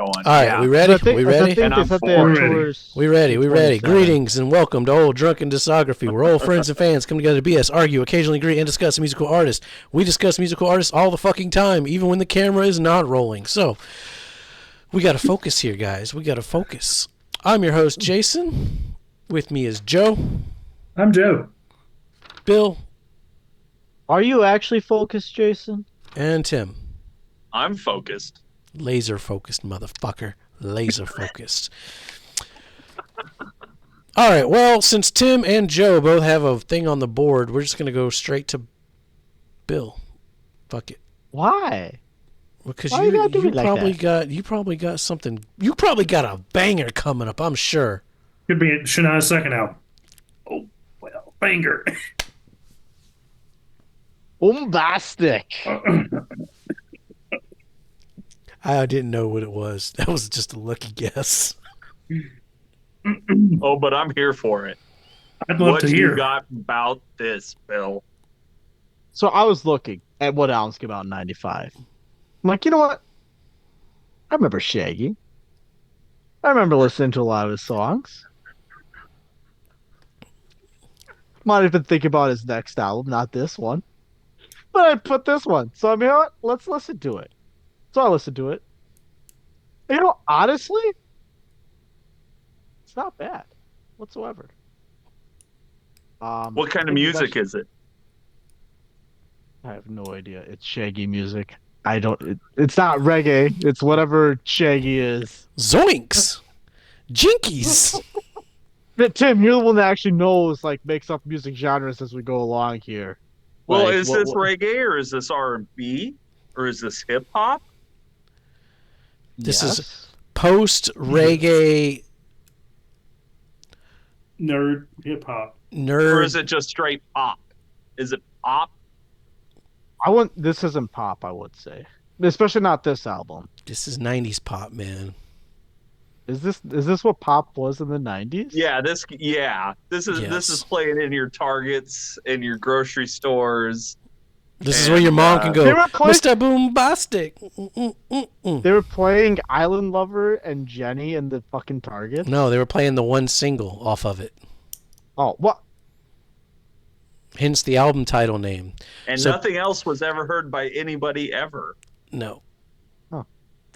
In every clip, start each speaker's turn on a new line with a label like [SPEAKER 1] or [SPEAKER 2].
[SPEAKER 1] going.
[SPEAKER 2] All right, we ready? We ready?
[SPEAKER 1] And I'm
[SPEAKER 2] We ready. Greetings and welcome to Old Drunken Discography, where old friends and fans come together to BS, argue, occasionally agree, and discuss musical artists. We discuss musical artists all the fucking time, even when the camera is not rolling. So, we got to focus here, guys. We got to focus. I'm your host, Jason. With me is Joe.
[SPEAKER 3] I'm Joe.
[SPEAKER 2] Bill.
[SPEAKER 4] Are you actually focused, Jason?
[SPEAKER 2] And Tim.
[SPEAKER 1] I'm focused.
[SPEAKER 2] Laser focused, motherfucker. Laser focused. All right, well, since Tim and Joe both have a thing on the board, we're just going to go straight to Bill. Fuck it.
[SPEAKER 4] Why?
[SPEAKER 2] Because
[SPEAKER 4] Why
[SPEAKER 2] you
[SPEAKER 4] like
[SPEAKER 2] probably got something. You probably got a banger coming up, I'm sure.
[SPEAKER 3] Could be Shania's second album. Oh, well, banger.
[SPEAKER 4] Bombastic.
[SPEAKER 2] I didn't know what it was. That was just a lucky guess.
[SPEAKER 1] Oh, but I'm here for it.
[SPEAKER 3] I'd love to hear.
[SPEAKER 1] What you got about this, Bill?
[SPEAKER 4] So I was looking at what albums came out in 95. I'm like, you know what? I remember Shaggy. I remember listening to a lot of his songs. Might have been thinking about his next album, not this one. But I put this one. So, you know what? Let's listen to it. So I listened to it. You know, honestly, it's not bad whatsoever.
[SPEAKER 1] What kind of music is it?
[SPEAKER 4] I have no idea. It's Shaggy music. It's not reggae. It's whatever Shaggy is.
[SPEAKER 2] Zoinks! Jinkies!
[SPEAKER 4] But Tim, you're the one that actually knows, like, makes up music genres as we go along here.
[SPEAKER 1] Well,
[SPEAKER 4] Like,
[SPEAKER 1] is this reggae or is this R&B or is this hip hop?
[SPEAKER 2] This is post-reggae
[SPEAKER 3] Nerd hip-hop.
[SPEAKER 1] Or is it just straight pop? Is it pop?
[SPEAKER 4] This isn't pop, I would say. Especially not this album.
[SPEAKER 2] This is 90s pop, man.
[SPEAKER 4] Is this what pop was in the 90s?
[SPEAKER 1] Yeah, this is playing in your Targets, in your grocery stores.
[SPEAKER 2] This is where your mom can go, Mr. Boombastic.
[SPEAKER 4] They were playing Island Lover and Jenny in the fucking Target?
[SPEAKER 2] No, they were playing the one single off of it.
[SPEAKER 4] Oh, what?
[SPEAKER 2] Hence the album title name.
[SPEAKER 1] And nothing else was ever heard by anybody ever.
[SPEAKER 2] No.
[SPEAKER 4] Huh.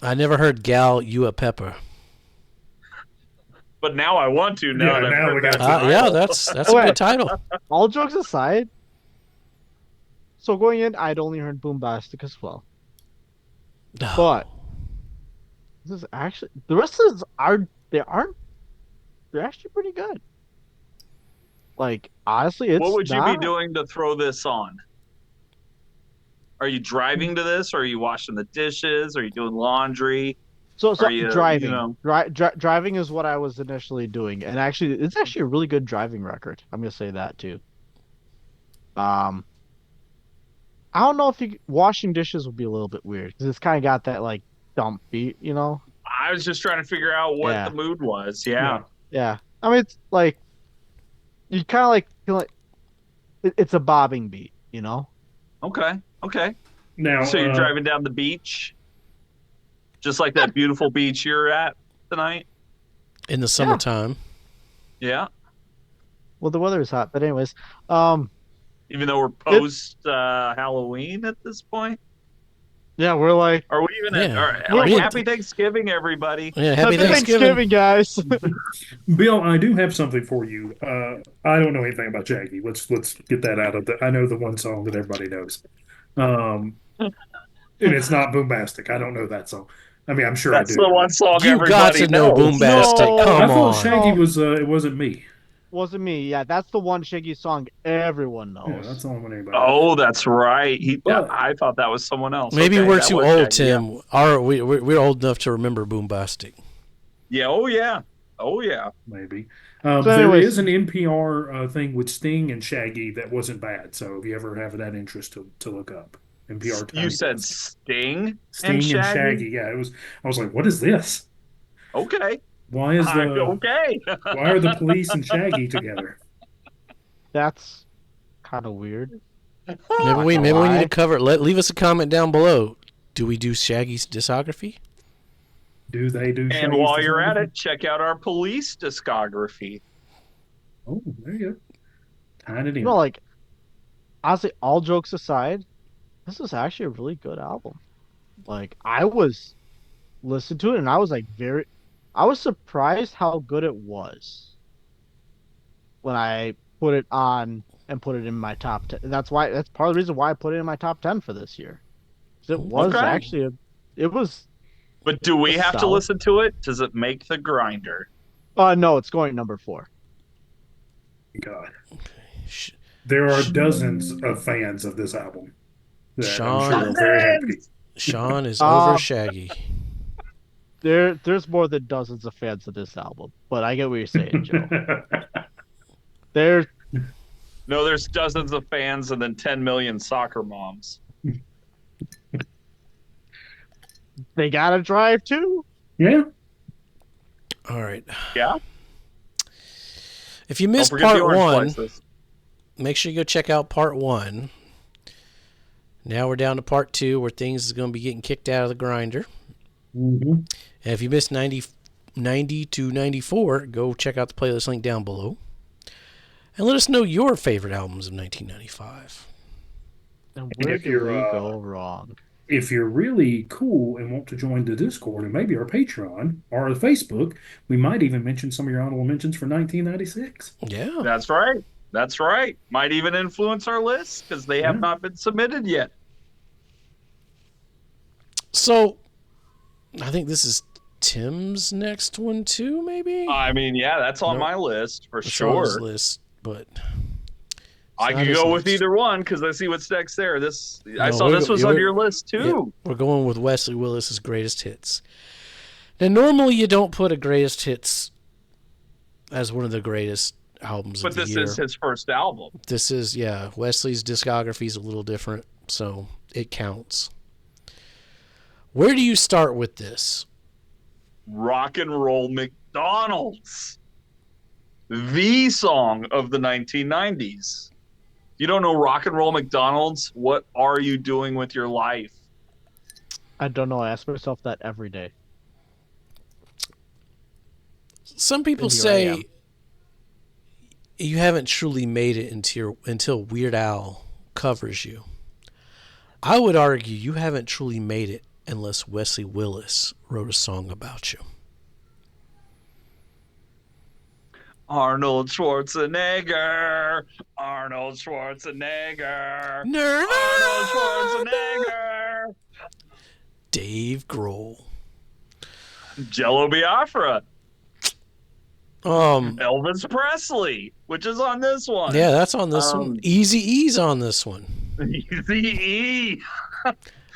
[SPEAKER 2] I never heard Gal You a Pepper.
[SPEAKER 1] But now I want to. Now
[SPEAKER 3] we got
[SPEAKER 2] yeah, that's a good title.
[SPEAKER 4] All jokes aside, so going in, I'd only heard Boombastic as well. But this is actually the rest of these they're actually pretty good. Like, honestly, it's
[SPEAKER 1] what would you be doing to throw this on? Are you driving to this? Or are you washing the dishes? Are you doing laundry?
[SPEAKER 4] So driving. Driving is what I was initially doing, and actually, it's actually a really good driving record. I'm gonna say that too. I don't know if washing dishes would be a little bit weird because it's kind of got that like dump beat, you know.
[SPEAKER 1] I was just trying to figure out what the mood was. Yeah.
[SPEAKER 4] I mean, it's like you kind of like feel like it's a bobbing beat, you know.
[SPEAKER 1] Okay.
[SPEAKER 3] Now,
[SPEAKER 1] so you're driving down the beach. Just like that beautiful beach you're at tonight.
[SPEAKER 2] In the summertime.
[SPEAKER 1] Yeah.
[SPEAKER 4] Well, the weather is hot, but anyways,
[SPEAKER 1] even though we're post Halloween at this point.
[SPEAKER 4] Yeah, we're like.
[SPEAKER 1] Are we even? Happy Thanksgiving, everybody.
[SPEAKER 2] Yeah, happy Thanksgiving,
[SPEAKER 4] guys.
[SPEAKER 3] Bill, I do have something for you. I don't know anything about Shaggy. Let's get that out of I know the one song that everybody knows. And it's not Boombastic. I don't know that song. I mean, I'm sure
[SPEAKER 1] That's
[SPEAKER 3] I do.
[SPEAKER 1] the one song
[SPEAKER 2] you
[SPEAKER 1] everybody
[SPEAKER 2] got to know
[SPEAKER 1] knows.
[SPEAKER 2] Boombastic.
[SPEAKER 4] No.
[SPEAKER 2] Come
[SPEAKER 3] I thought
[SPEAKER 2] on.
[SPEAKER 3] Shaggy was. It wasn't me.
[SPEAKER 4] Wasn't me. Yeah, that's the one Shaggy song everyone knows.
[SPEAKER 3] Yeah, that's all anybody.
[SPEAKER 1] Oh, that's right. I thought that was someone else.
[SPEAKER 2] Maybe we're too old,
[SPEAKER 1] Shaggy,
[SPEAKER 2] Tim. We're old enough to remember Boombastic.
[SPEAKER 1] Yeah. Oh yeah.
[SPEAKER 3] Maybe.
[SPEAKER 4] So
[SPEAKER 3] there
[SPEAKER 4] anyways,
[SPEAKER 3] is an NPR thing with Sting and Shaggy that wasn't bad. So if you ever have that interest to look up. NPR.
[SPEAKER 1] You said Sting
[SPEAKER 3] and Shaggy. Yeah, it was. I was like, what is this?
[SPEAKER 1] Okay.
[SPEAKER 3] Why is
[SPEAKER 1] okay?
[SPEAKER 3] Why are the Police and Shaggy together?
[SPEAKER 4] That's kind of weird.
[SPEAKER 2] Maybe we need to cover it. Leave us a comment down below. Do we do Shaggy's discography?
[SPEAKER 3] Do they do
[SPEAKER 1] And
[SPEAKER 3] Shaggy's
[SPEAKER 1] while you're at
[SPEAKER 3] discography?
[SPEAKER 1] it, check out our Police discography.
[SPEAKER 3] Oh, there you go. Tying it in.
[SPEAKER 4] You know, like honestly, all jokes aside, this is actually a really good album. Like I was listening to it and I was like I was surprised how good it was when I put it on and put it in my top 10. That's part of the reason why I put it in my top 10 for this year. 'Cause it was
[SPEAKER 1] Okay.
[SPEAKER 4] actually it was
[SPEAKER 1] But do we have to
[SPEAKER 4] solid.
[SPEAKER 1] listen to it? Does it make the grinder?
[SPEAKER 4] no, it's going number 4.
[SPEAKER 3] God.
[SPEAKER 2] Sh-
[SPEAKER 3] There are dozens of fans of this album that
[SPEAKER 2] Sean-
[SPEAKER 3] I'm sure are very happy.
[SPEAKER 2] Sean is
[SPEAKER 4] Uh,
[SPEAKER 2] over Shaggy.
[SPEAKER 4] There's more than dozens of fans of this album, but I get what you're saying, Joe. There
[SPEAKER 1] No, there's dozens of fans and then 10 million soccer moms.
[SPEAKER 4] they gotta drive too.
[SPEAKER 3] Yeah.
[SPEAKER 2] All right.
[SPEAKER 1] Yeah?
[SPEAKER 2] If you
[SPEAKER 1] Don't
[SPEAKER 2] missed
[SPEAKER 1] forget the
[SPEAKER 2] part
[SPEAKER 1] orange
[SPEAKER 2] 1,
[SPEAKER 1] slices.
[SPEAKER 2] make sure you go check out part 1. Now we're down to part 2, where things is going to be getting kicked out of the grinder.
[SPEAKER 3] Mm-hmm.
[SPEAKER 2] And if you missed 90 to 94, go check out the playlist link down below. And let us know your favorite albums of 1995.
[SPEAKER 4] And
[SPEAKER 3] And
[SPEAKER 4] where
[SPEAKER 3] if
[SPEAKER 4] do
[SPEAKER 3] you're,
[SPEAKER 4] we go wrong?
[SPEAKER 3] If you're really cool and want to join the Discord and maybe our Patreon or the Facebook, we might even mention some of your honorable mentions for 1996.
[SPEAKER 2] Yeah.
[SPEAKER 1] That's right. That's right. Might even influence our list because they have
[SPEAKER 3] Yeah.
[SPEAKER 1] not been submitted yet.
[SPEAKER 2] So, I think this is Tim's next one too, maybe?
[SPEAKER 1] I mean, yeah, that's on
[SPEAKER 2] Nope.
[SPEAKER 1] my list for
[SPEAKER 2] It's on his
[SPEAKER 1] sure.
[SPEAKER 2] list, but
[SPEAKER 1] I
[SPEAKER 2] not
[SPEAKER 1] could
[SPEAKER 2] his
[SPEAKER 1] go with
[SPEAKER 2] next.
[SPEAKER 1] either one because I see what's next there. I
[SPEAKER 2] No,
[SPEAKER 1] saw
[SPEAKER 2] we're
[SPEAKER 1] this
[SPEAKER 2] go-
[SPEAKER 1] was
[SPEAKER 2] yeah,
[SPEAKER 1] on
[SPEAKER 2] we're-
[SPEAKER 1] your list too.
[SPEAKER 2] We're going with Wesley Willis's greatest hits. Now, normally you don't put a greatest hits as one of the greatest albums
[SPEAKER 1] But
[SPEAKER 2] of the
[SPEAKER 1] this
[SPEAKER 2] year.
[SPEAKER 1] is his first album.
[SPEAKER 2] This is, yeah, Wesley's discography is a little different, so it counts. Where do you start with this?
[SPEAKER 1] Rock and Roll McDonald's. The song of the 1990s. You don't know Rock and Roll McDonald's? What are you doing with your life?
[SPEAKER 4] I don't know. I ask myself that every day.
[SPEAKER 2] Some people
[SPEAKER 4] And here I
[SPEAKER 2] say
[SPEAKER 4] am.
[SPEAKER 2] you haven't truly made it until Weird Al covers you. I would argue you haven't truly made it unless Wesley Willis wrote a song about you.
[SPEAKER 1] Arnold Schwarzenegger. Arnold Schwarzenegger.
[SPEAKER 2] Nirvana!
[SPEAKER 1] Arnold Schwarzenegger.
[SPEAKER 2] Dave Grohl.
[SPEAKER 1] Jello Biafra.
[SPEAKER 2] Um,
[SPEAKER 1] Elvis Presley, which is on this one.
[SPEAKER 2] yeah, that's on this one. Easy E's on this one.
[SPEAKER 1] Easy.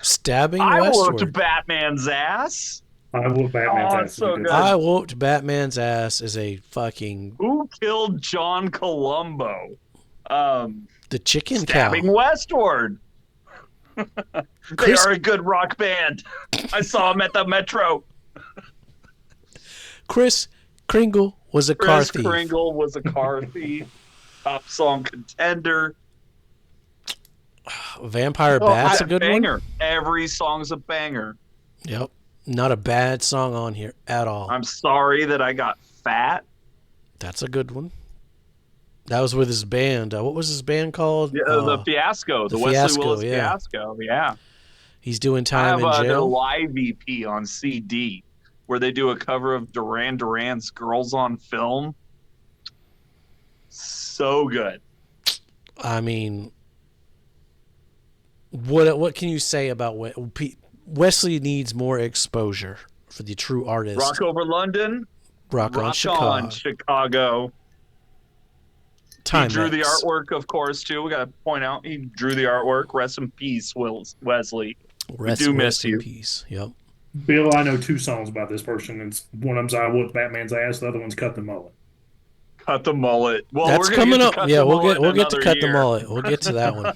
[SPEAKER 2] Stabbing
[SPEAKER 1] I
[SPEAKER 2] Westward.
[SPEAKER 1] whooped Batman's ass.
[SPEAKER 3] I will Batman's
[SPEAKER 1] Oh,
[SPEAKER 3] ass.
[SPEAKER 1] it's so
[SPEAKER 3] if you did
[SPEAKER 1] good.
[SPEAKER 3] that.
[SPEAKER 2] I whooped Batman's ass is a fucking
[SPEAKER 1] Who killed John Colombo?
[SPEAKER 2] the chicken
[SPEAKER 1] Stabbing
[SPEAKER 2] cow.
[SPEAKER 1] Westward. They
[SPEAKER 2] Chris-
[SPEAKER 1] are a good rock band. I saw them at the Metro.
[SPEAKER 2] Chris Kringle was a car
[SPEAKER 1] Chris
[SPEAKER 2] thief.
[SPEAKER 1] Kringle was a car thief. Top song contender.
[SPEAKER 2] Vampire
[SPEAKER 4] Oh,
[SPEAKER 2] Bat's a good
[SPEAKER 1] banger.
[SPEAKER 2] one.
[SPEAKER 1] Every song's a banger.
[SPEAKER 2] Yep. Not a bad song on here at all.
[SPEAKER 1] I'm sorry that I got fat.
[SPEAKER 2] That's a good one. That was with his band. What was his band called?
[SPEAKER 1] Yeah, the Fiasco. The
[SPEAKER 2] the
[SPEAKER 1] Wesley
[SPEAKER 2] Fiasco,
[SPEAKER 1] Willis
[SPEAKER 2] yeah.
[SPEAKER 1] Fiasco. Yeah.
[SPEAKER 2] He's doing
[SPEAKER 1] I
[SPEAKER 2] time
[SPEAKER 1] have
[SPEAKER 2] in
[SPEAKER 1] their
[SPEAKER 2] jail.
[SPEAKER 1] live EP on CD where they do a cover of Duran Duran's Girls on Film. So good.
[SPEAKER 2] I mean, what can you say about Wesley needs more exposure for the true artist.
[SPEAKER 1] Rock Over London.
[SPEAKER 2] Rock on
[SPEAKER 1] Rock
[SPEAKER 2] Chicago.
[SPEAKER 1] on Chicago.
[SPEAKER 2] Time
[SPEAKER 1] He drew the
[SPEAKER 2] X.
[SPEAKER 1] artwork, of course, too. We got to point out he drew the artwork. Rest in peace, Wesley.
[SPEAKER 2] Rest,
[SPEAKER 1] do miss
[SPEAKER 2] rest in
[SPEAKER 1] you.
[SPEAKER 2] peace. Yep.
[SPEAKER 3] Bill, I know two songs about this person. It's one of them's I whooped Batman's ass. The other one's Cut the Mullet.
[SPEAKER 1] Cut the mullet. Well,
[SPEAKER 2] That's
[SPEAKER 1] we're gonna
[SPEAKER 2] coming
[SPEAKER 1] get to
[SPEAKER 2] up.
[SPEAKER 1] cut
[SPEAKER 2] Yeah,
[SPEAKER 1] the
[SPEAKER 2] we'll
[SPEAKER 1] mullet
[SPEAKER 2] get to
[SPEAKER 1] another
[SPEAKER 2] cut the
[SPEAKER 1] year.
[SPEAKER 2] mullet. We'll get to that one.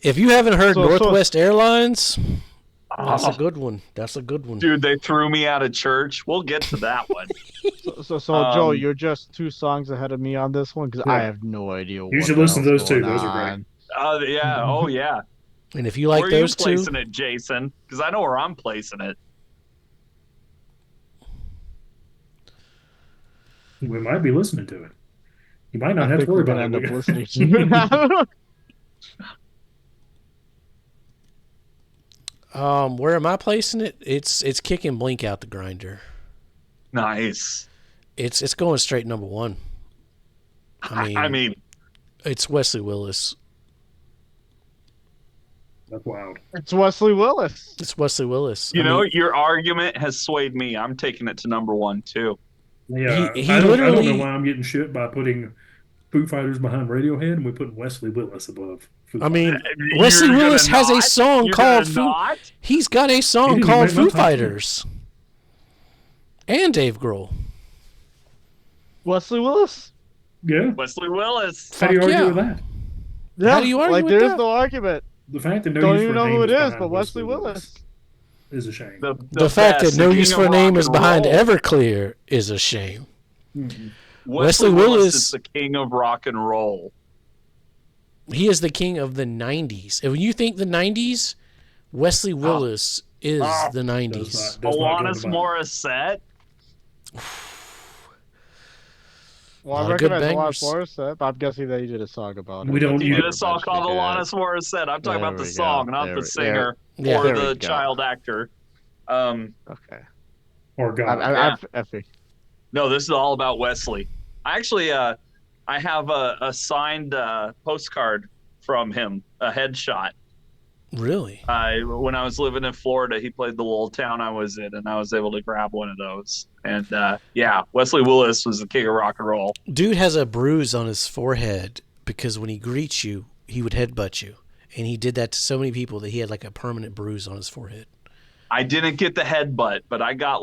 [SPEAKER 2] If you haven't heard
[SPEAKER 4] So-
[SPEAKER 2] Northwest Airlines, that's
[SPEAKER 1] Oh,
[SPEAKER 2] a good one. That's a good one.
[SPEAKER 1] dude, they threw me out of church. We'll get to that one.
[SPEAKER 4] So Joe,
[SPEAKER 1] Um,
[SPEAKER 4] you're just 2 songs ahead of me on this one because
[SPEAKER 3] Yeah.
[SPEAKER 4] I have no idea.
[SPEAKER 3] You should listen to those two. Those are great.
[SPEAKER 1] Yeah. Oh, yeah.
[SPEAKER 2] And if you like
[SPEAKER 1] where
[SPEAKER 2] those
[SPEAKER 1] are you
[SPEAKER 2] two,
[SPEAKER 1] placing it, Jason? Because I know where I'm placing it.
[SPEAKER 3] We might be listening to it. You might not
[SPEAKER 4] I
[SPEAKER 3] have to
[SPEAKER 4] think
[SPEAKER 3] worry
[SPEAKER 4] we're gonna
[SPEAKER 3] about
[SPEAKER 4] end
[SPEAKER 3] it.
[SPEAKER 4] up listening to it.
[SPEAKER 2] where am I placing it? It's kicking Blink out the grinder.
[SPEAKER 1] Nice.
[SPEAKER 2] It's going straight number one.
[SPEAKER 1] I mean,
[SPEAKER 2] it's Wesley Willis.
[SPEAKER 3] That's wild.
[SPEAKER 4] It's Wesley Willis.
[SPEAKER 2] It's Wesley Willis.
[SPEAKER 1] you know, your argument has swayed me. I'm taking it to number one too.
[SPEAKER 3] Yeah,
[SPEAKER 2] He
[SPEAKER 3] I don't know
[SPEAKER 2] literally-
[SPEAKER 3] why I'm getting shit by putting Foo Fighters behind Radiohead and we put Wesley Willis above Foo
[SPEAKER 2] I mean,
[SPEAKER 3] Fighters.
[SPEAKER 2] Wesley
[SPEAKER 1] You're
[SPEAKER 2] Willis
[SPEAKER 1] gonna
[SPEAKER 2] has a
[SPEAKER 1] not?
[SPEAKER 2] song
[SPEAKER 1] You're
[SPEAKER 2] called
[SPEAKER 1] gonna
[SPEAKER 2] Foo.
[SPEAKER 1] not?
[SPEAKER 2] He's got a
[SPEAKER 3] He
[SPEAKER 2] song
[SPEAKER 3] didn't
[SPEAKER 2] called
[SPEAKER 3] make my
[SPEAKER 2] Foo
[SPEAKER 3] top 10.
[SPEAKER 2] Fighters. And Dave Grohl.
[SPEAKER 4] Wesley Willis.
[SPEAKER 3] Yeah.
[SPEAKER 1] Wesley Willis.
[SPEAKER 3] How do you
[SPEAKER 2] Fuck
[SPEAKER 3] argue
[SPEAKER 2] yeah.
[SPEAKER 3] with that?
[SPEAKER 4] Yeah,
[SPEAKER 2] How do you argue
[SPEAKER 4] like
[SPEAKER 2] with
[SPEAKER 4] there is
[SPEAKER 2] that?
[SPEAKER 4] no argument.
[SPEAKER 3] The fact that no
[SPEAKER 4] Don't
[SPEAKER 3] use
[SPEAKER 4] even
[SPEAKER 3] for a
[SPEAKER 4] know
[SPEAKER 3] name
[SPEAKER 4] who it is,
[SPEAKER 3] behind
[SPEAKER 4] but Wesley Willis.
[SPEAKER 3] is a shame.
[SPEAKER 2] The fact
[SPEAKER 1] best,
[SPEAKER 2] that no
[SPEAKER 1] the
[SPEAKER 2] use
[SPEAKER 1] king
[SPEAKER 2] for a
[SPEAKER 1] of
[SPEAKER 2] name
[SPEAKER 1] rock
[SPEAKER 2] is
[SPEAKER 1] and
[SPEAKER 2] behind
[SPEAKER 1] roll.
[SPEAKER 2] Everclear is a shame.
[SPEAKER 3] Mhm.
[SPEAKER 2] Wesley
[SPEAKER 1] Willis
[SPEAKER 2] Willis-
[SPEAKER 1] is the king of rock and roll.
[SPEAKER 2] He is the king of the 90s. And when you think the 90s, Wesley Willis is the 90s.
[SPEAKER 3] Does not go
[SPEAKER 1] Alanis
[SPEAKER 3] to mind.
[SPEAKER 1] Morissette.
[SPEAKER 4] Well,
[SPEAKER 2] A
[SPEAKER 4] I
[SPEAKER 2] lot of good
[SPEAKER 4] recognize
[SPEAKER 2] bangers.
[SPEAKER 4] Alanis Morissette, but I'm guessing that you did a song about it.
[SPEAKER 3] We don't
[SPEAKER 1] You
[SPEAKER 3] need
[SPEAKER 1] did
[SPEAKER 3] it.
[SPEAKER 1] a song called
[SPEAKER 4] Yeah.
[SPEAKER 1] Alanis Morissette. I'm talking
[SPEAKER 4] There
[SPEAKER 1] about the
[SPEAKER 4] we go.
[SPEAKER 1] song, not
[SPEAKER 4] There
[SPEAKER 1] the
[SPEAKER 4] we-
[SPEAKER 1] singer
[SPEAKER 2] Yeah.
[SPEAKER 1] or
[SPEAKER 4] There we
[SPEAKER 1] the
[SPEAKER 4] go.
[SPEAKER 1] child actor.
[SPEAKER 4] Okay.
[SPEAKER 3] Or God.
[SPEAKER 4] I think.
[SPEAKER 1] No, this is all about Wesley. Actually, I have a signed postcard from him, a headshot.
[SPEAKER 2] Really?
[SPEAKER 1] When I was living in Florida, he played the little town I was in, and I was able to grab one of those. And yeah, Wesley Willis was the king of rock and roll.
[SPEAKER 2] Dude has a bruise on his forehead because when he greets you, he would headbutt you. And he did that to so many people that he had like a permanent bruise on his forehead.
[SPEAKER 1] I didn't get the headbutt, but I got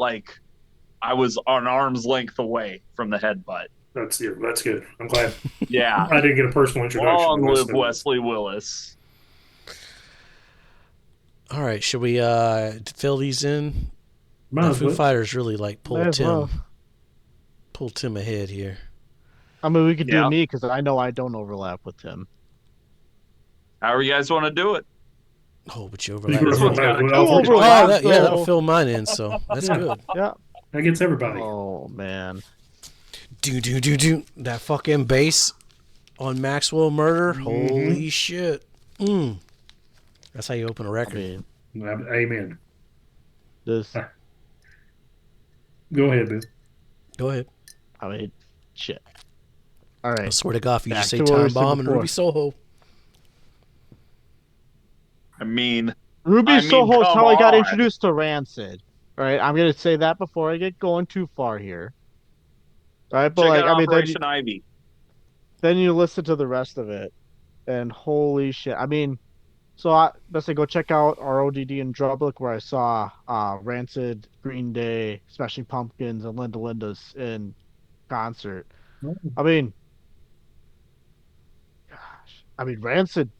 [SPEAKER 1] I was an arm's length away from the headbutt.
[SPEAKER 3] That's good. I'm glad.
[SPEAKER 1] Yeah.
[SPEAKER 3] I didn't get a personal introduction.
[SPEAKER 1] Long
[SPEAKER 3] to
[SPEAKER 1] live Wesley Willis.
[SPEAKER 2] All right, should we fill these in?
[SPEAKER 3] Might
[SPEAKER 2] The
[SPEAKER 3] as
[SPEAKER 2] Foo
[SPEAKER 3] well.
[SPEAKER 2] Fighters really like pull
[SPEAKER 4] Might as well.
[SPEAKER 2] Tim ahead here.
[SPEAKER 4] I mean, we could do
[SPEAKER 1] Yeah.
[SPEAKER 4] me because I know I don't overlap with him.
[SPEAKER 1] However you guys want to do it.
[SPEAKER 2] Oh, but you
[SPEAKER 3] You
[SPEAKER 2] overlap.
[SPEAKER 3] can
[SPEAKER 1] This one's got
[SPEAKER 3] overlap with
[SPEAKER 1] two
[SPEAKER 3] all four.
[SPEAKER 4] overlap.
[SPEAKER 2] Oh, yeah,
[SPEAKER 4] so-
[SPEAKER 2] that'll fill mine in, so that's
[SPEAKER 3] Yeah.
[SPEAKER 2] good.
[SPEAKER 4] Yeah.
[SPEAKER 3] That gets everybody.
[SPEAKER 4] Oh man.
[SPEAKER 2] Do. That fucking bass on Maxwell Murder. Holy shit. That's how you open a
[SPEAKER 4] I
[SPEAKER 2] record.
[SPEAKER 4] mean,
[SPEAKER 3] Amen.
[SPEAKER 4] this.
[SPEAKER 3] Go ahead, Bill.
[SPEAKER 2] Go ahead.
[SPEAKER 4] I mean, shit. All
[SPEAKER 2] I
[SPEAKER 4] right.
[SPEAKER 2] swear to God, if you
[SPEAKER 4] Back
[SPEAKER 2] just say
[SPEAKER 4] to what we
[SPEAKER 2] Time
[SPEAKER 4] said
[SPEAKER 2] Bomb and
[SPEAKER 4] before.
[SPEAKER 2] Ruby Soho.
[SPEAKER 1] I mean,
[SPEAKER 4] Ruby Soho is
[SPEAKER 1] come
[SPEAKER 4] how I got
[SPEAKER 1] on.
[SPEAKER 4] introduced to Rancid. All right, I'm gonna say that before I get going too far here. All right, but
[SPEAKER 1] check
[SPEAKER 4] like
[SPEAKER 1] out
[SPEAKER 4] I mean,
[SPEAKER 1] Operation Ivy.
[SPEAKER 4] then you listen to the rest of it, and holy shit! I mean, let's say go check out RODD in Drublic where I saw Rancid, Green Day, Smashing Pumpkins, and Linda Linda's in concert. I mean, Rancid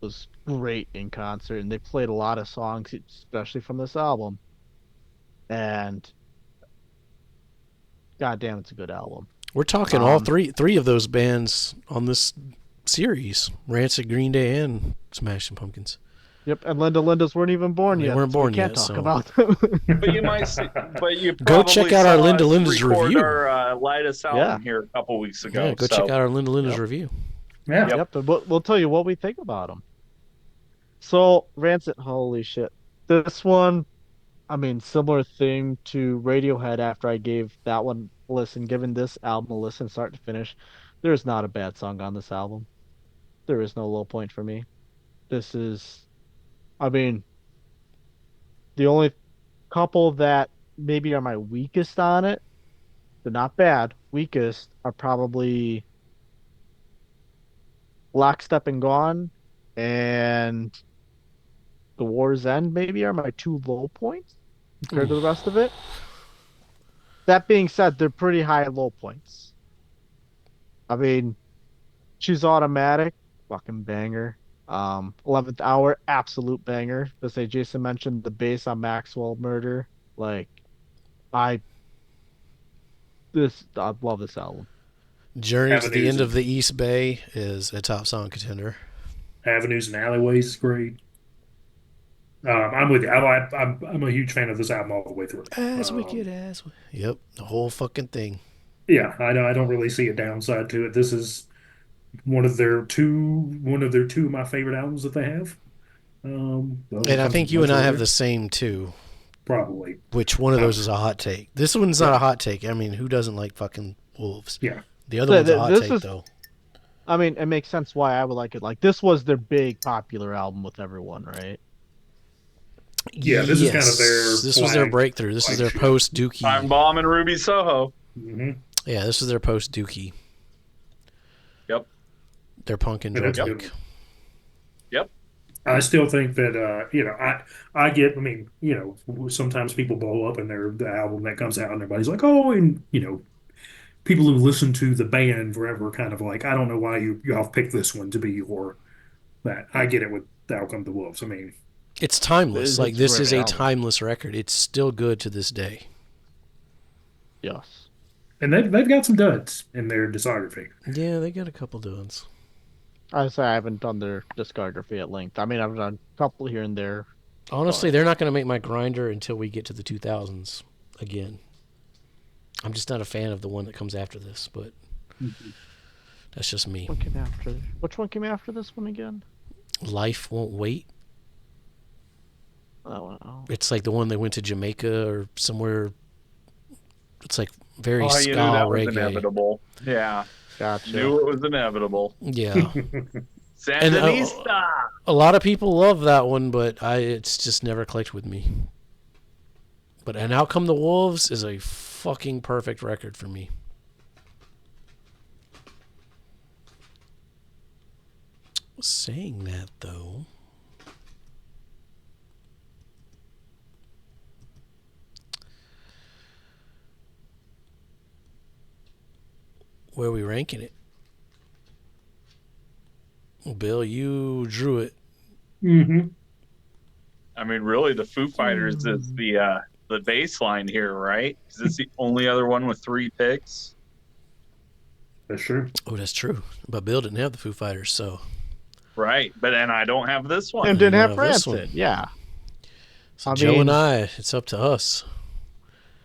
[SPEAKER 4] was great in concert, and they played a lot of songs, especially from this album. And goddamn, it's a good album.
[SPEAKER 2] We're talking all three of those bands on this series: Rancid, Green Day, and Smashing Pumpkins.
[SPEAKER 4] Yep, and Linda's weren't even born
[SPEAKER 2] They
[SPEAKER 4] yet.
[SPEAKER 2] weren't
[SPEAKER 4] so we
[SPEAKER 2] born
[SPEAKER 4] can't
[SPEAKER 2] yet,
[SPEAKER 4] talk
[SPEAKER 2] so-
[SPEAKER 4] about them.
[SPEAKER 1] But you might see, but you
[SPEAKER 2] Go check
[SPEAKER 1] probably
[SPEAKER 2] out our
[SPEAKER 1] saw
[SPEAKER 2] Linda
[SPEAKER 1] us
[SPEAKER 2] Linda's
[SPEAKER 1] record
[SPEAKER 2] review.
[SPEAKER 1] Our latest album
[SPEAKER 4] Yeah.
[SPEAKER 1] here a couple weeks ago.
[SPEAKER 2] Yeah, go
[SPEAKER 1] so.
[SPEAKER 2] check out our Linda Linda's review.
[SPEAKER 3] Yeah.
[SPEAKER 4] Yep, and we'll tell you what we think about them. So Rancid, holy shit! This one, I mean, similar thing to Radiohead. After I gave that one a listen, given this album a listen, start to finish, there's not a bad song on this album. There is no low point for me. This is, I mean, the only couple that maybe are my weakest on it, they're not bad. Weakest are probably Lockstep and Gone and The War's End maybe are my two low points compared to the rest of it. That being said, they're pretty high low points. I mean, Choose Automatic, fucking banger. 11th Hour, absolute banger. To say Jason mentioned the bass on Maxwell Murder. Like, I love this album.
[SPEAKER 2] Journey to the
[SPEAKER 3] Avenues
[SPEAKER 2] End
[SPEAKER 3] of-
[SPEAKER 2] of the East Bay is a top song contender.
[SPEAKER 3] Avenues and Alleyways is great. I'm with you. I'm a huge fan of this album all the way through.
[SPEAKER 2] As wicked as. Yep, the whole fucking thing.
[SPEAKER 3] Yeah, I don't really see a downside to it. This is one of their two of my favorite albums that they have. Those
[SPEAKER 2] And I
[SPEAKER 3] come
[SPEAKER 2] think you
[SPEAKER 3] much
[SPEAKER 2] and I have
[SPEAKER 3] later.
[SPEAKER 2] the same too.
[SPEAKER 3] Probably.
[SPEAKER 2] Which one of
[SPEAKER 3] Uh,
[SPEAKER 2] those is a hot take? This one's not a hot take. I mean, who doesn't like fucking wolves?
[SPEAKER 3] Yeah.
[SPEAKER 2] The other
[SPEAKER 4] So
[SPEAKER 2] one's a hot
[SPEAKER 4] this
[SPEAKER 2] take,
[SPEAKER 4] is-
[SPEAKER 2] though.
[SPEAKER 4] I mean, it makes sense why I would like it. Like this was their big popular album with everyone, right?
[SPEAKER 3] Yeah, this is kind of their
[SPEAKER 2] This was their
[SPEAKER 3] flag-
[SPEAKER 2] breakthrough. This is their
[SPEAKER 3] flagship.
[SPEAKER 2] post
[SPEAKER 1] Time
[SPEAKER 2] Dookie.
[SPEAKER 1] Bomb and Ruby Soho.
[SPEAKER 3] hmm
[SPEAKER 2] Yeah, this is their post Dookie.
[SPEAKER 1] Yep.
[SPEAKER 2] Their punk and
[SPEAKER 3] Yeah,
[SPEAKER 2] drug
[SPEAKER 3] that's
[SPEAKER 2] week.
[SPEAKER 3] good.
[SPEAKER 1] Yep.
[SPEAKER 3] I still think that I get. I mean, sometimes people blow up in the album that comes out, and everybody's like, oh, and people who listen to the band forever kind of like, I don't know why y'all picked this one to be your that. I get it with Out Come the Wolves. I mean,
[SPEAKER 2] It's timeless.
[SPEAKER 4] It's
[SPEAKER 2] Like,
[SPEAKER 4] a
[SPEAKER 2] this
[SPEAKER 4] great
[SPEAKER 2] is a
[SPEAKER 4] album.
[SPEAKER 2] timeless record. It's still good to this day.
[SPEAKER 4] Yes.
[SPEAKER 3] and they've got some duds in their discography.
[SPEAKER 2] Yeah, they got a couple duds.
[SPEAKER 4] I say I haven't done their discography at length. I mean, I've done a couple here and there.
[SPEAKER 2] Honestly, they're not going to make my grinder until we get to the 2000s again. I'm just not a fan of the one that comes after this, but that's just me.
[SPEAKER 4] What came after? Which one came after this one again?
[SPEAKER 2] Life Won't Wait.
[SPEAKER 4] Oh.
[SPEAKER 2] It's like the one they went to Jamaica or somewhere. It's like very
[SPEAKER 1] Oh,
[SPEAKER 2] ska
[SPEAKER 1] you knew that was
[SPEAKER 2] reggae.
[SPEAKER 1] inevitable. Yeah.
[SPEAKER 4] Gotcha.
[SPEAKER 1] Knew it was inevitable.
[SPEAKER 2] Yeah.
[SPEAKER 1] Sandinista.
[SPEAKER 2] A lot of people love that one, but it's just never clicked with me. But And Out Come the Wolves is a fucking perfect record for me. Saying that, though, where are we ranking it? Bill, you drew it.
[SPEAKER 3] hmm
[SPEAKER 1] I mean, really, the Foo Fighters is the baseline here, right? Is this the only other one with 3 picks?
[SPEAKER 3] That's true.
[SPEAKER 2] Oh, that's true. But Bill didn't have the Foo Fighters, so.
[SPEAKER 1] Right, but then I don't have this one.
[SPEAKER 4] And didn't
[SPEAKER 2] you
[SPEAKER 4] have
[SPEAKER 2] have this
[SPEAKER 4] Rancid.
[SPEAKER 2] one.
[SPEAKER 4] Yeah.
[SPEAKER 2] So
[SPEAKER 4] I
[SPEAKER 2] Joe
[SPEAKER 4] mean-
[SPEAKER 2] and I, it's up to us.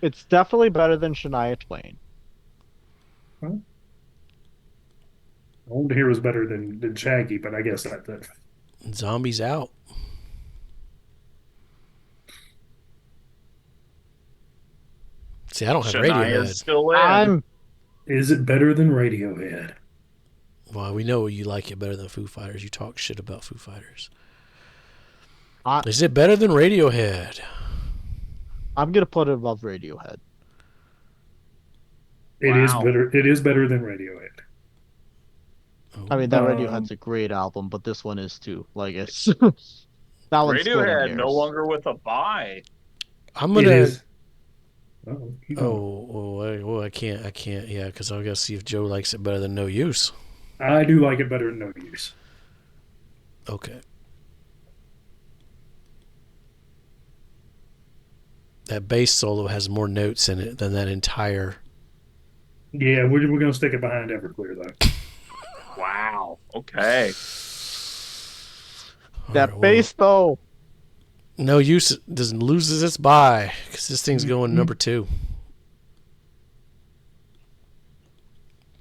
[SPEAKER 4] It's definitely better than Shania Twain.
[SPEAKER 3] Old to Hear was better than Shaggy, but I guess that.
[SPEAKER 2] Zombies out. See, I don't have
[SPEAKER 1] Shania's
[SPEAKER 2] Radiohead.
[SPEAKER 1] still in.
[SPEAKER 4] I'm
[SPEAKER 3] Is it better than Radiohead?
[SPEAKER 2] Well, we know you like it better than Foo Fighters. You talk shit about Foo Fighters.
[SPEAKER 4] I-
[SPEAKER 2] Is it better than Radiohead?
[SPEAKER 4] gonna put it above Radiohead.
[SPEAKER 3] It is
[SPEAKER 1] Wow.
[SPEAKER 3] better. It is better than Radiohead.
[SPEAKER 2] Oh.
[SPEAKER 4] I mean, that
[SPEAKER 3] Um,
[SPEAKER 4] Radiohead's a great album, but this one is too. Like it's that one's splitting
[SPEAKER 1] Radiohead no
[SPEAKER 4] hairs.
[SPEAKER 1] longer with a bye.
[SPEAKER 2] I'm
[SPEAKER 3] It
[SPEAKER 2] gonna.
[SPEAKER 3] is. Oh, keep going.
[SPEAKER 2] I can't. Yeah, because I gotta see if Joe likes it better than No Use.
[SPEAKER 3] I do like it better than No Use.
[SPEAKER 2] Okay. That bass solo has more notes in it than that entire.
[SPEAKER 3] Yeah, we're gonna stick it behind Everclear though.
[SPEAKER 1] Wow. Okay.
[SPEAKER 4] That
[SPEAKER 2] Alright, well,
[SPEAKER 4] bass though.
[SPEAKER 2] No Use doesn't loses its bye because this thing's going number 2.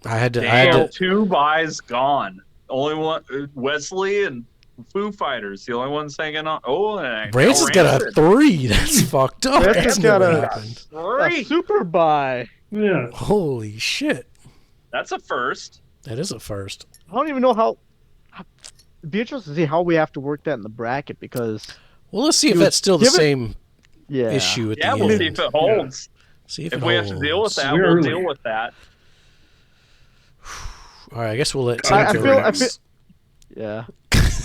[SPEAKER 2] I had
[SPEAKER 1] Damn,
[SPEAKER 2] to.
[SPEAKER 1] 2 buys gone. Only one, Wesley and Foo Fighters, the only ones hanging on. Oh, and
[SPEAKER 2] Rancid's got a 3. That's fucked up.
[SPEAKER 4] Rancid's
[SPEAKER 2] That's
[SPEAKER 4] got
[SPEAKER 2] never
[SPEAKER 4] a-
[SPEAKER 2] happened.
[SPEAKER 4] A
[SPEAKER 1] 3.
[SPEAKER 4] super buy.
[SPEAKER 3] Yeah,
[SPEAKER 2] Holy shit.
[SPEAKER 1] That's a first.
[SPEAKER 2] That is a first.
[SPEAKER 4] I don't even know how. It'd be interesting to see how we have to work that in the bracket because
[SPEAKER 2] Well, let's see if
[SPEAKER 4] Dude,
[SPEAKER 2] that's still the
[SPEAKER 4] give it-
[SPEAKER 2] same
[SPEAKER 4] yeah,
[SPEAKER 2] issue at
[SPEAKER 1] Yeah,
[SPEAKER 2] the
[SPEAKER 1] we'll
[SPEAKER 2] end.
[SPEAKER 1] see if it holds.
[SPEAKER 2] See if
[SPEAKER 1] If
[SPEAKER 2] it
[SPEAKER 1] we have to deal with
[SPEAKER 2] holds.
[SPEAKER 1] that,
[SPEAKER 3] We're
[SPEAKER 1] we'll
[SPEAKER 3] early.
[SPEAKER 1] deal with that.
[SPEAKER 2] All right, I guess we'll let
[SPEAKER 3] I
[SPEAKER 2] Tim
[SPEAKER 3] feel-
[SPEAKER 2] go
[SPEAKER 3] I
[SPEAKER 2] next.
[SPEAKER 4] yeah.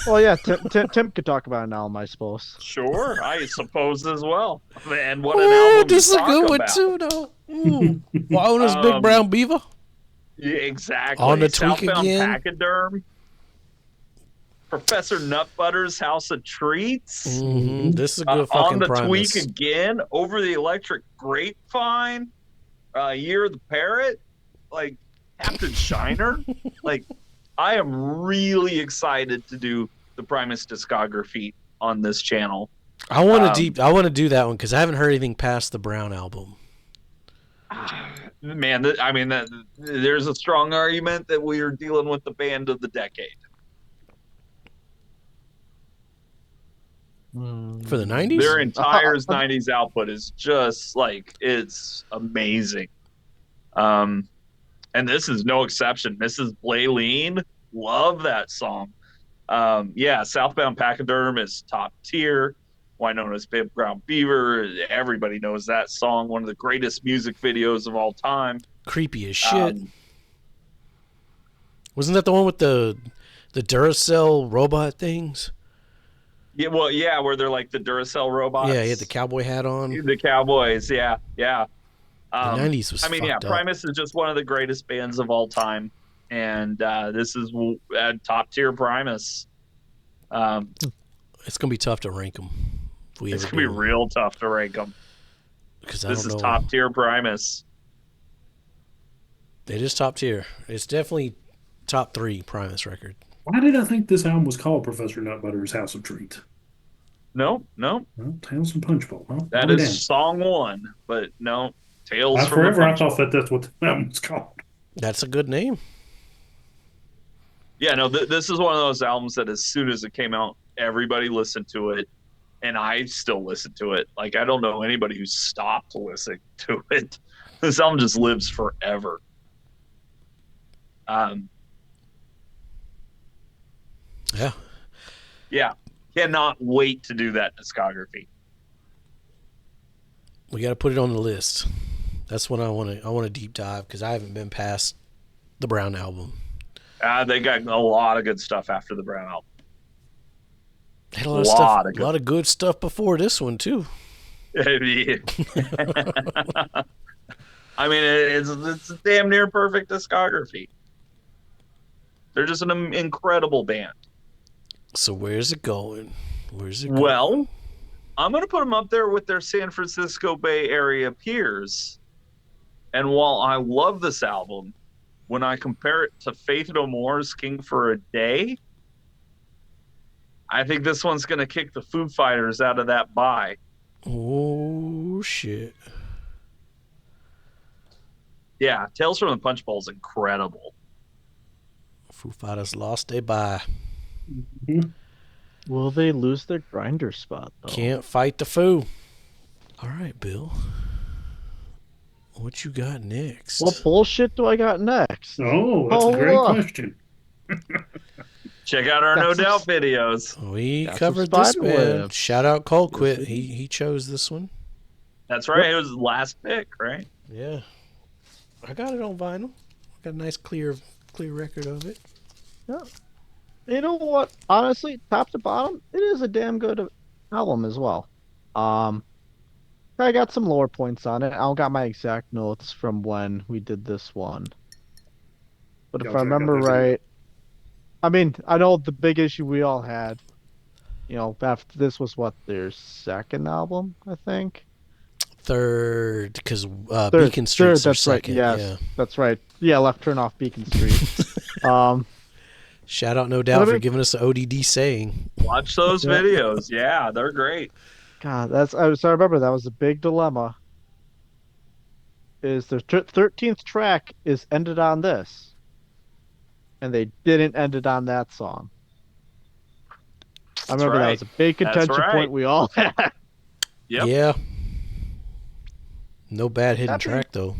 [SPEAKER 4] Well, yeah. Tim could talk about an album, I suppose.
[SPEAKER 1] Sure, I suppose as well. And what an
[SPEAKER 2] Oh,
[SPEAKER 1] album
[SPEAKER 2] this
[SPEAKER 1] to
[SPEAKER 2] is a
[SPEAKER 1] talk
[SPEAKER 2] good one
[SPEAKER 1] about.
[SPEAKER 2] too, though. Wahona's Big Brown Beaver.
[SPEAKER 1] Yeah, exactly.
[SPEAKER 2] On the tweak
[SPEAKER 1] Southbound
[SPEAKER 2] again.
[SPEAKER 1] Pachyderm. Professor Nutbutter's House of Treats.
[SPEAKER 2] This is a good fucking
[SPEAKER 1] On the
[SPEAKER 2] Primus.
[SPEAKER 1] Tweak again. Over the Electric Grapevine. Year of the Parrot. Like Captain Shiner. Like I am really excited to do the Primus discography on this channel.
[SPEAKER 2] I want to do that one because I haven't heard anything past the Brown album.
[SPEAKER 1] Man, there's a strong argument that we are dealing with the band of the decade.
[SPEAKER 2] For the 90s?
[SPEAKER 1] Their entire 90s output is just like, it's amazing. And this is no exception. Mrs. Blaylene, love that song. Southbound Pachyderm is top tier. Wynonna's Big Brown Beaver, everybody knows that song. One of the greatest music videos of all time.
[SPEAKER 2] Creepy as shit. Wasn't that the one with the Duracell robot things?
[SPEAKER 1] Yeah, well, yeah, where they're like the Duracell robots.
[SPEAKER 2] Yeah, he had the cowboy hat on.
[SPEAKER 1] The Cowboys, yeah.
[SPEAKER 2] The 90s was fucked up.
[SPEAKER 1] Primus is just one of the greatest bands of all time. And this is top tier Primus.
[SPEAKER 2] It's going to be tough to rank them.
[SPEAKER 1] It's going to be real tough to rank them.
[SPEAKER 2] Because
[SPEAKER 1] this is top tier Primus.
[SPEAKER 2] It is top tier. It's definitely top 3 Primus record.
[SPEAKER 3] Why did I think this album was called Professor Nutbutter's House of Treats?
[SPEAKER 1] No.
[SPEAKER 3] Well, Tales from Punch Bowl. Huh?
[SPEAKER 1] That is song 1, but no. Tales from
[SPEAKER 3] Forever I
[SPEAKER 1] Punch
[SPEAKER 3] thought that's what the album was called.
[SPEAKER 2] That's a good name.
[SPEAKER 1] Yeah, no, this is one of those albums that as soon as it came out, everybody listened to it, and I still listen to it. Like, I don't know anybody who stopped listening to it. This album just lives forever. Yeah. Cannot wait to do that discography.
[SPEAKER 2] We got to put it on the list. That's what I want to deep dive because I haven't been past the Brown album.
[SPEAKER 1] They got a lot of good stuff after the Brown album.
[SPEAKER 2] They had a lot of good stuff before this one too.
[SPEAKER 1] I mean, it's a damn near perfect discography. They're just an incredible band.
[SPEAKER 2] So where's it going?
[SPEAKER 1] Well, I'm going to put them up there with their San Francisco Bay Area peers. And while I love this album, when I compare it to Faith No More's King for a Day, I think this one's going to kick the Foo Fighters out of that bye.
[SPEAKER 2] Oh, shit.
[SPEAKER 1] Yeah, Tales from the Punch Bowl is incredible.
[SPEAKER 2] Foo Fighters lost a bye.
[SPEAKER 3] Mm-hmm.
[SPEAKER 4] Will they lose their grinder spot, though?
[SPEAKER 2] Can't fight the Foo. All right, Bill. What you got next?
[SPEAKER 4] What bullshit do I got next?
[SPEAKER 3] Oh, that's a great question.
[SPEAKER 1] Check out our No Doubt videos.
[SPEAKER 2] We covered this band. Shout out Colquitt. He chose this one.
[SPEAKER 1] That's right. It was his last pick, right?
[SPEAKER 2] Yeah. I got it on vinyl. Got a nice clear record of it.
[SPEAKER 4] Yeah. You know what? Honestly, top to bottom, it is a damn good album as well. I got some lower points on it. I don't got my exact notes from when we did this one. But if I remember right, I mean, I know the big issue we all had, after this was their second album, I think?
[SPEAKER 2] Third, because Beacon Street's their second.
[SPEAKER 4] Yes, yeah. That's right. Yeah, Left Turn Off Beacon Street.
[SPEAKER 2] Shout out No Doubt for giving us the ODD saying.
[SPEAKER 1] Watch those videos. Yeah, they're great.
[SPEAKER 4] God, I remember that was a big dilemma. Is the 13th track is ended on this, and they didn't end it on that song. I remember that was a big contention point we all had.
[SPEAKER 1] Yep.
[SPEAKER 2] Yeah. No bad hidden track though.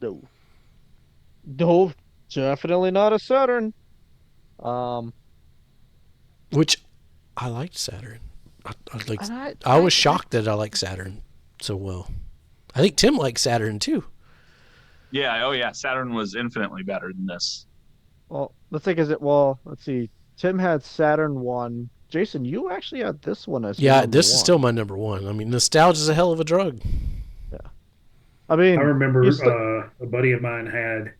[SPEAKER 4] No, definitely not a Saturn.
[SPEAKER 2] Which I liked Saturn. I was shocked that I liked Saturn so well. I think Tim liked Saturn too.
[SPEAKER 1] Yeah, oh yeah, Saturn was infinitely better than this.
[SPEAKER 4] Well, let's see. Tim had Saturn 1. Jason, you actually had this one as
[SPEAKER 2] this is still my number 1. I mean, nostalgia's a hell of a drug.
[SPEAKER 4] Yeah. I mean,
[SPEAKER 3] I remember a buddy of mine had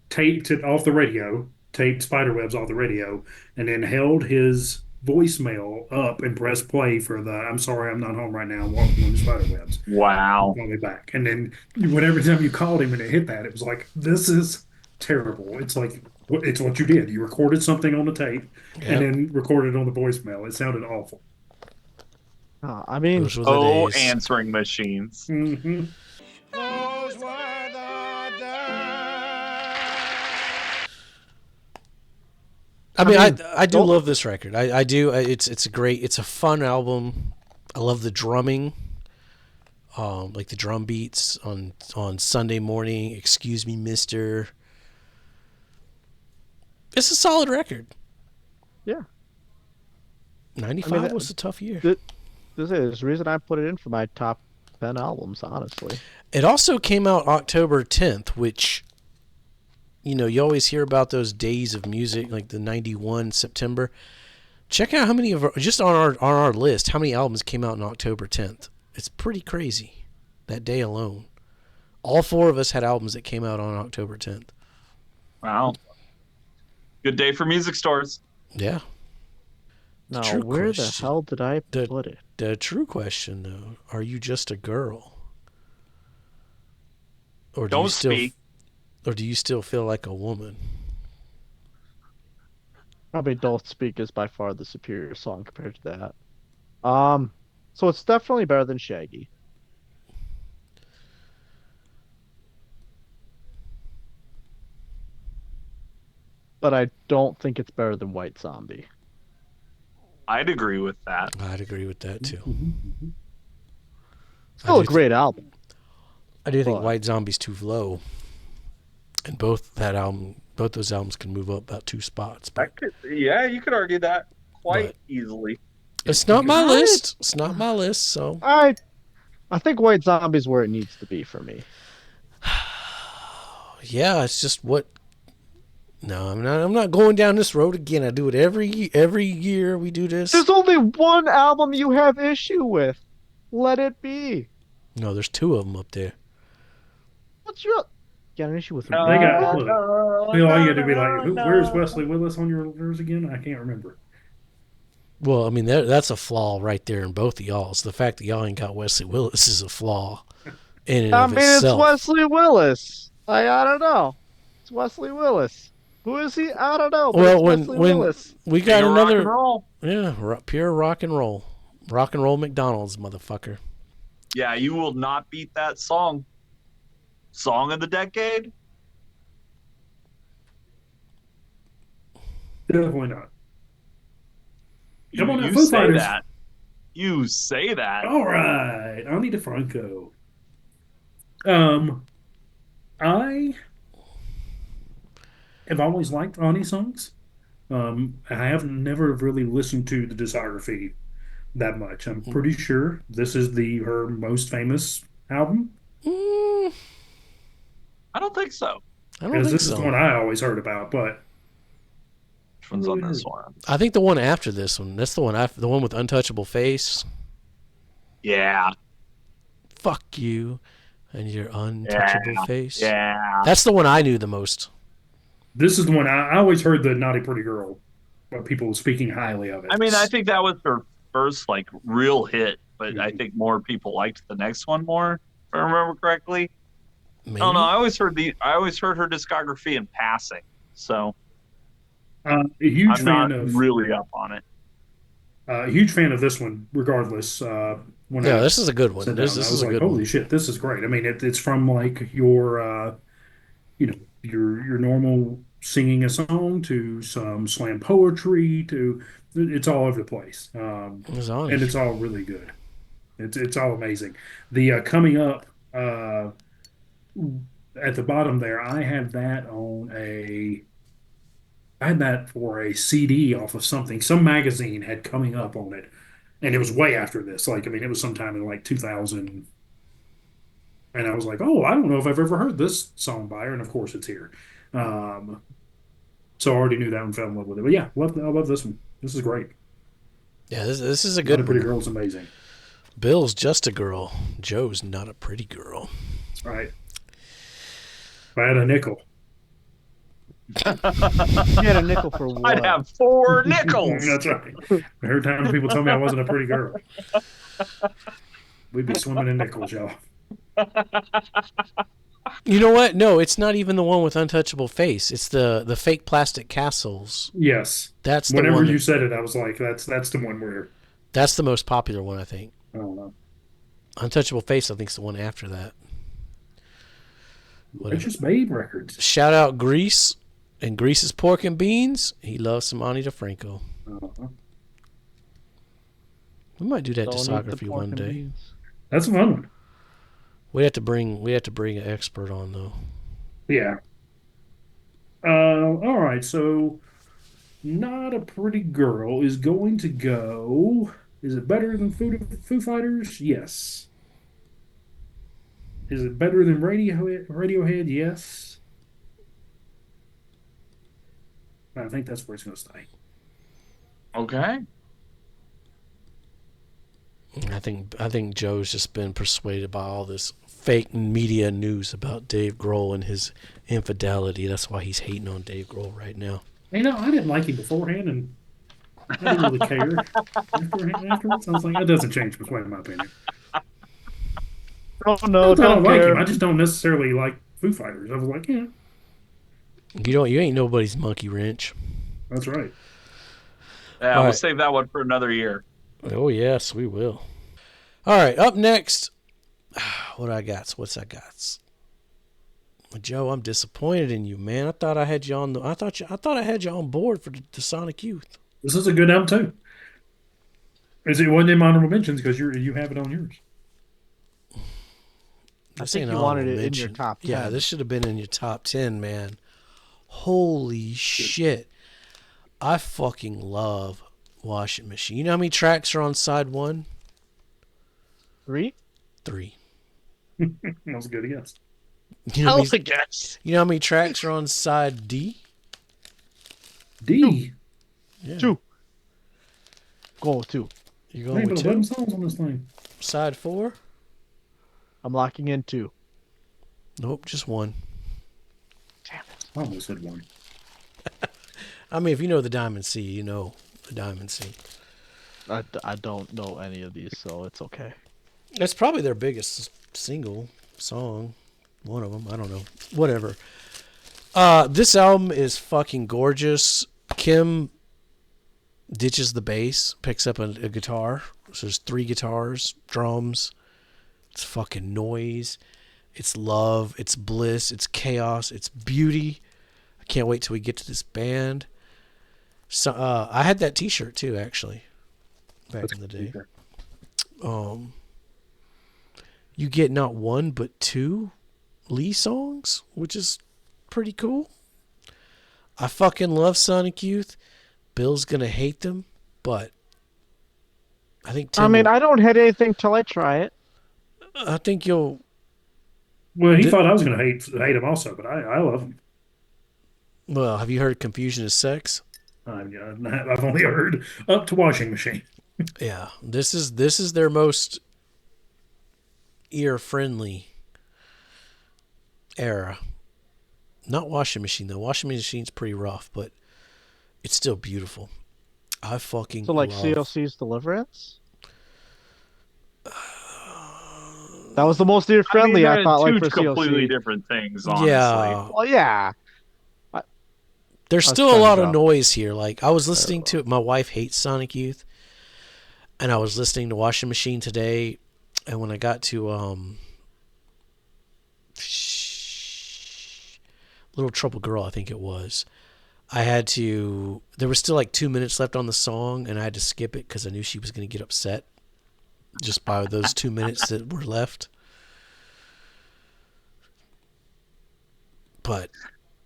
[SPEAKER 3] taped it off the radio, taped Spiderwebs off the radio, and then held his voicemail up and pressed play for the "I'm sorry, I'm not home right now. I'm walking on the Spiderwebs."
[SPEAKER 1] Wow.
[SPEAKER 3] Call me back. And then every time you called him and it hit that, it was like, this is terrible. It's like, it's what you did. You recorded something on the tape and then recorded it on the voicemail. It sounded awful.
[SPEAKER 4] I mean,
[SPEAKER 2] Those were the
[SPEAKER 1] Oh,
[SPEAKER 2] days.
[SPEAKER 1] answering machines.
[SPEAKER 3] Mm-hmm.
[SPEAKER 5] Those were the days.
[SPEAKER 2] I mean,
[SPEAKER 4] mean,
[SPEAKER 2] I do
[SPEAKER 4] don't-
[SPEAKER 2] love this record. I do. It's a fun album. I love the drumming. Like the drum beats on Sunday morning. Excuse me, Mister. It's a solid record.
[SPEAKER 4] Yeah.
[SPEAKER 2] 95 was a tough year.
[SPEAKER 4] This is the reason I put it in for my top 10 albums, honestly.
[SPEAKER 2] It also came out October 10th, which, you always hear about those days of music, like the 91 September. Check out how many of just on our list, how many albums came out on October 10th. It's pretty crazy, that day alone. All four of us had albums that came out on October 10th.
[SPEAKER 1] Wow. Good day for music stores.
[SPEAKER 2] Yeah.
[SPEAKER 4] Now,
[SPEAKER 2] true
[SPEAKER 4] where the
[SPEAKER 2] question.
[SPEAKER 4] hell did I
[SPEAKER 2] The-
[SPEAKER 4] put it?
[SPEAKER 2] The true question, though, are you just a girl? Or do
[SPEAKER 1] Don't
[SPEAKER 2] you still,
[SPEAKER 1] speak.
[SPEAKER 2] Or do you still feel like a woman?
[SPEAKER 4] Probably Don't Speak is by far the superior song compared to that. So it's definitely better than Shaggy. But I don't think it's better than White Zombie.
[SPEAKER 1] I'd agree with that.
[SPEAKER 2] I'd agree with that, too.
[SPEAKER 4] Still a
[SPEAKER 2] do
[SPEAKER 4] great album.
[SPEAKER 2] I do think
[SPEAKER 4] But-
[SPEAKER 2] White Zombie's too low. And both those albums can move up about 2 spots. But
[SPEAKER 1] Yeah, you could argue that quite easily.
[SPEAKER 2] it's not my
[SPEAKER 4] Right.
[SPEAKER 2] list. It's not my list, so
[SPEAKER 4] I think White Zombie's where it needs to be for me.
[SPEAKER 2] yeah, it's just what. No, I'm not going down this road again. I do it every year we do this.
[SPEAKER 4] There's only one album you have issue with. Let it be.
[SPEAKER 2] No, there's 2 of them up there.
[SPEAKER 4] What's your got an issue with
[SPEAKER 3] They got look, all you got to be like, where's Wesley Willis on yours again? I can't remember.
[SPEAKER 2] Well, I mean that's a flaw right there in both of y'all's. The fact that y'all ain't got Wesley Willis is a flaw in and
[SPEAKER 4] I
[SPEAKER 2] of
[SPEAKER 4] mean, it's
[SPEAKER 2] itself.
[SPEAKER 4] Wesley Willis. I don't know. It's Wesley Willis. Who is he? I don't know. But
[SPEAKER 2] Well,
[SPEAKER 4] it's
[SPEAKER 2] when
[SPEAKER 4] Wesley Willis.
[SPEAKER 2] we got
[SPEAKER 1] Pure rock and
[SPEAKER 2] another,
[SPEAKER 1] roll.
[SPEAKER 2] pure rock and roll McDonald's, motherfucker.
[SPEAKER 1] Yeah, you will not beat that song. Song of the decade?
[SPEAKER 3] Definitely not. Come on now,
[SPEAKER 1] You
[SPEAKER 3] Foo
[SPEAKER 1] say
[SPEAKER 3] Fighters.
[SPEAKER 1] that. You say that.
[SPEAKER 3] All right, Ani DeFranco. I have always liked Ani songs. I have never really listened to the discography that much. I'm pretty sure this is her most famous album
[SPEAKER 2] Mm,
[SPEAKER 1] I don't think so.
[SPEAKER 2] I don't
[SPEAKER 3] because
[SPEAKER 2] think
[SPEAKER 3] this is the
[SPEAKER 2] so.
[SPEAKER 3] one I always heard about. But
[SPEAKER 1] Which one's on this one?
[SPEAKER 2] I think the one after this one. That's the one with Untouchable Face.
[SPEAKER 1] Yeah.
[SPEAKER 2] Fuck you and your untouchable face.
[SPEAKER 1] Yeah.
[SPEAKER 2] That's the one I knew the most.
[SPEAKER 3] this is the one I always heard the Naughty Pretty Girl. People speaking highly of it.
[SPEAKER 1] I mean, I think that was her first real hit, but I think more people liked the next one more, if I remember correctly.
[SPEAKER 2] Maybe.
[SPEAKER 1] I don't know. I always heard her discography in passing, so
[SPEAKER 3] a huge
[SPEAKER 1] I'm
[SPEAKER 3] fan
[SPEAKER 1] not
[SPEAKER 3] of
[SPEAKER 1] really up on it.
[SPEAKER 3] a huge fan of this one. Regardless, when
[SPEAKER 2] Yeah,
[SPEAKER 3] I
[SPEAKER 2] this is a good one.
[SPEAKER 3] sat
[SPEAKER 2] This
[SPEAKER 3] down, I
[SPEAKER 2] is
[SPEAKER 3] was
[SPEAKER 2] a
[SPEAKER 3] like,
[SPEAKER 2] good
[SPEAKER 3] holy
[SPEAKER 2] one.
[SPEAKER 3] shit, this is great. I mean, it's from your your normal singing a song to some slam poetry to it's all over the place,
[SPEAKER 2] It was on
[SPEAKER 3] and
[SPEAKER 2] it.
[SPEAKER 3] it's all really good. It's all amazing. The coming up at the bottom there, I had that for a CD off of something. Some magazine had coming up on it, and it was way after this. I mean, it was sometime in 2000. And I was like, oh, I don't know if I've ever heard this song by her. And of course, it's here. So I already knew that and fell in love with it. But yeah, I love this one. This is great.
[SPEAKER 2] Yeah, this is a
[SPEAKER 3] Not a
[SPEAKER 2] good
[SPEAKER 3] Pretty
[SPEAKER 2] one.
[SPEAKER 3] Girl's amazing.
[SPEAKER 2] Bill's just a girl. Joe's not a pretty girl.
[SPEAKER 3] That's right. If I had a nickel.
[SPEAKER 4] You had a nickel for what?
[SPEAKER 1] I'd have 4 nickels.
[SPEAKER 3] That's right. Every time people told me I wasn't a pretty girl, we'd be swimming in nickels, y'all.
[SPEAKER 2] You know what? No, it's not even the one with Untouchable Face. It's the fake plastic castles.
[SPEAKER 3] Yes.
[SPEAKER 2] That's the
[SPEAKER 3] Whenever
[SPEAKER 2] one.
[SPEAKER 3] you said it, I was like, that's the one where
[SPEAKER 2] That's the most popular one, I think.
[SPEAKER 3] I don't know.
[SPEAKER 2] Untouchable Face, I think, is the one after that.
[SPEAKER 3] Righteous Babe Records.
[SPEAKER 2] Shout out Grease and Grease's Pork and Beans. He loves some Ani DeFranco.
[SPEAKER 3] Uh-huh.
[SPEAKER 2] We might do that
[SPEAKER 4] Don't eat the
[SPEAKER 2] discography
[SPEAKER 4] pork
[SPEAKER 2] one
[SPEAKER 4] and
[SPEAKER 2] day.
[SPEAKER 4] beans.
[SPEAKER 3] That's a fun one.
[SPEAKER 2] We have to bring an expert on though.
[SPEAKER 3] Yeah. All right. So, Not a Pretty Girl is going to go. Is it better than Foo Fighters? Yes. Is it better than Radiohead? Yes. I think that's where it's going to stay.
[SPEAKER 1] Okay.
[SPEAKER 2] I think Joe's just been persuaded by all this fake media news about Dave Grohl and his infidelity. That's why he's hating on Dave Grohl right now.
[SPEAKER 3] You know, I didn't like him beforehand, and I didn't really care. Afterwards, I was like, that doesn't change much, in my opinion.
[SPEAKER 4] Oh
[SPEAKER 3] I
[SPEAKER 4] no,
[SPEAKER 3] don't
[SPEAKER 4] don't
[SPEAKER 3] like
[SPEAKER 4] care.
[SPEAKER 3] him. I just don't necessarily like Foo Fighters. I was like, yeah,
[SPEAKER 2] You ain't nobody's monkey wrench.
[SPEAKER 3] that's right.
[SPEAKER 1] Yeah,
[SPEAKER 2] All
[SPEAKER 1] we'll
[SPEAKER 2] right.
[SPEAKER 1] save that one for another year.
[SPEAKER 2] Oh yes, we will. All right, up next. What I got? What's I got? Joe, I'm disappointed in you, man. I thought I had you on I thought I had you on board for the Sonic Youth.
[SPEAKER 3] This is a good album too. It wasn't in my honorable mentions because you have it on yours.
[SPEAKER 4] I
[SPEAKER 2] This
[SPEAKER 4] think
[SPEAKER 2] ain't
[SPEAKER 4] you
[SPEAKER 2] an
[SPEAKER 4] wanted
[SPEAKER 2] honorable
[SPEAKER 4] it in
[SPEAKER 2] mention.
[SPEAKER 4] your top 10.
[SPEAKER 2] Yeah, this should have been in your top 10, man. Holy shit. I fucking love Washing Machine. You know how many tracks are on side 1?
[SPEAKER 4] 3?
[SPEAKER 2] 3.
[SPEAKER 3] That was a good guess.
[SPEAKER 2] You know, how many,
[SPEAKER 4] guess.
[SPEAKER 2] you know how many tracks are on side D?
[SPEAKER 3] D.
[SPEAKER 2] Yeah.
[SPEAKER 4] 2. Go with 2.
[SPEAKER 2] You're
[SPEAKER 3] Hey,
[SPEAKER 2] going
[SPEAKER 3] but
[SPEAKER 2] with
[SPEAKER 3] 11
[SPEAKER 2] 2?
[SPEAKER 3] songs on this thing.
[SPEAKER 2] Side 4?
[SPEAKER 4] I'm locking in 2.
[SPEAKER 2] Nope, just 1.
[SPEAKER 3] I almost said 1.
[SPEAKER 2] I mean, if you know the Diamond C, you know the Diamond C.
[SPEAKER 4] I don't know any of these, so it's okay.
[SPEAKER 2] That's probably their biggest single song. One of them. I don't know. Whatever. This album is fucking gorgeous. Kim ditches the bass, picks up a guitar. So there's 3 guitars, drums. It's fucking noise. It's love. It's bliss. It's chaos. It's beauty. I can't wait till we get to this band. So I had that T-shirt too, actually, back in the day. You get not 1 but 2 Lee songs, which is pretty cool. I fucking love Sonic Youth. Bill's gonna hate them, but I think Tim
[SPEAKER 4] I don't hate anything till I try it.
[SPEAKER 2] I think you'll.
[SPEAKER 3] Well, he thought I was going to hate him also, but I love him.
[SPEAKER 2] Well, have you heard Confusion is Sex?
[SPEAKER 3] I've only heard Up to Washing Machine.
[SPEAKER 2] Yeah, this is their most ear friendly era. Not Washing Machine though. Washing Machine's pretty rough, but it's still beautiful. I fucking
[SPEAKER 4] So like
[SPEAKER 2] love...
[SPEAKER 4] CLC's Deliverance? That was the most ear friendly I thought, like,
[SPEAKER 1] two
[SPEAKER 4] for
[SPEAKER 1] completely
[SPEAKER 4] CLC.
[SPEAKER 1] different things, honestly.
[SPEAKER 2] Yeah,
[SPEAKER 4] Well, yeah.
[SPEAKER 2] there's
[SPEAKER 4] I was
[SPEAKER 2] still a
[SPEAKER 4] trying
[SPEAKER 2] lot
[SPEAKER 4] to
[SPEAKER 2] of
[SPEAKER 4] drop.
[SPEAKER 2] noise here. Like I was listening to my wife hates Sonic Youth, and I was listening to Washing Machine today, and when I got to Little Trouble Girl, I think it was, there was still like 2 minutes left on the song, and I had to skip it because I knew she was going to get upset just by those 2 minutes that were left. But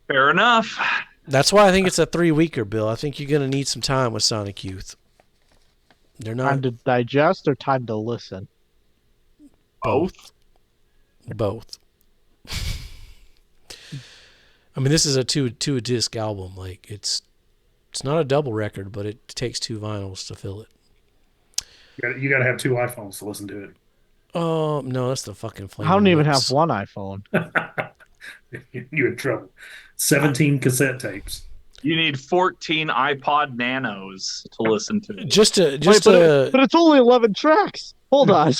[SPEAKER 1] Fair enough.
[SPEAKER 2] that's why I think it's a 3-weeker, Bill. I think you're going to need some time with Sonic Youth. They're not
[SPEAKER 4] Time to digest or time to listen?
[SPEAKER 1] Both.
[SPEAKER 2] both. I mean, this is a two disc album. Like it's not a double record, but it takes 2 vinyls to fill it.
[SPEAKER 3] You got to have 2 iPhones to listen to it.
[SPEAKER 2] Oh no, that's the fucking flame.
[SPEAKER 4] I don't even have one iPhone.
[SPEAKER 3] You're in trouble. 17 cassette tapes.
[SPEAKER 1] You need 14 iPod Nanos to listen to.
[SPEAKER 2] But
[SPEAKER 4] it's only 11 tracks. Hold on.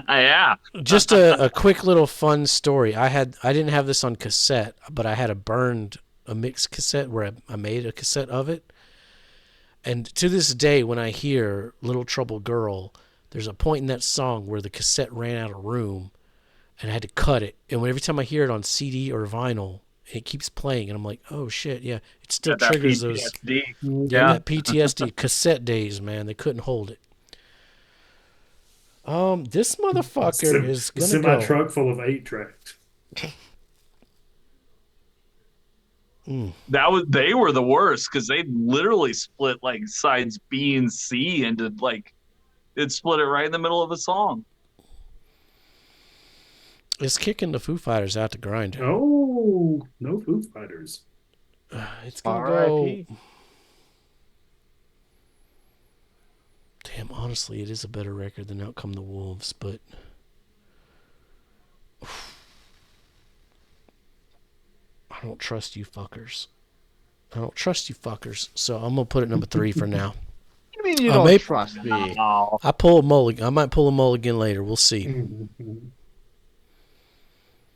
[SPEAKER 1] Yeah.
[SPEAKER 2] just a quick little fun story. I didn't have this on cassette, but I had a mixed cassette where I made a cassette of it. And to this day, when I hear Little Trouble Girl, there's a point in that song where the cassette ran out of room and I had to cut it. And every time I hear it on CD or vinyl, it keeps playing. And I'm like, oh, shit, yeah. It still triggers those.
[SPEAKER 1] Yeah,
[SPEAKER 2] that PTSD. Cassette days, man. They couldn't hold it. This motherfucker is going to go.
[SPEAKER 3] Semi truck full of 8 tracks.
[SPEAKER 1] They were the worst because they literally split like sides B and C into like it split it right in the middle of a song.
[SPEAKER 2] It's kicking the Foo Fighters out to grind.
[SPEAKER 3] Oh, no Foo Fighters.
[SPEAKER 2] It's gonna go.
[SPEAKER 4] R.I.P.
[SPEAKER 2] Damn, honestly, it is a better record than Out Come the Wolves, but I don't trust you fuckers. So I'm gonna put it number 3 for now.
[SPEAKER 4] What do you mean you don't trust me?
[SPEAKER 2] I pull a mulligan. I might pull a mulligan later. We'll see.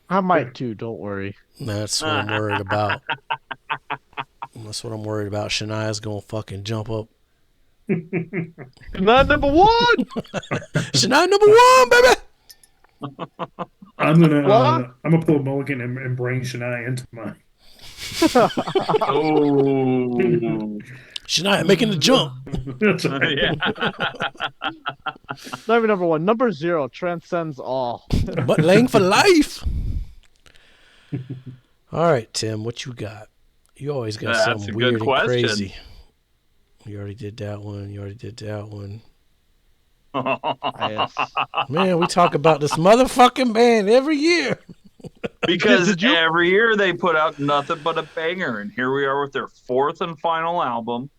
[SPEAKER 4] I might too. Don't worry.
[SPEAKER 2] That's what I'm worried about. That's what I'm worried about. Shania's gonna fucking jump up.
[SPEAKER 4] Not number 1.
[SPEAKER 2] Shania number 1, baby.
[SPEAKER 3] I'm gonna pull a mulligan and bring Shania into mine.
[SPEAKER 1] Oh,
[SPEAKER 2] Shania making the jump.
[SPEAKER 3] That's right.
[SPEAKER 1] yeah.
[SPEAKER 4] Not even number 1. Number 0 transcends all.
[SPEAKER 2] But laying for life. All right, Tim, what you got? You always got
[SPEAKER 1] That's
[SPEAKER 2] something
[SPEAKER 1] a
[SPEAKER 2] weird
[SPEAKER 1] good
[SPEAKER 2] and
[SPEAKER 1] question.
[SPEAKER 2] crazy. You already did that one.
[SPEAKER 4] Yes.
[SPEAKER 2] Man, we talk about this motherfucking band every year.
[SPEAKER 1] Because
[SPEAKER 4] Did you-
[SPEAKER 1] every year they put out nothing but a banger, and here we are with their 4th and final album.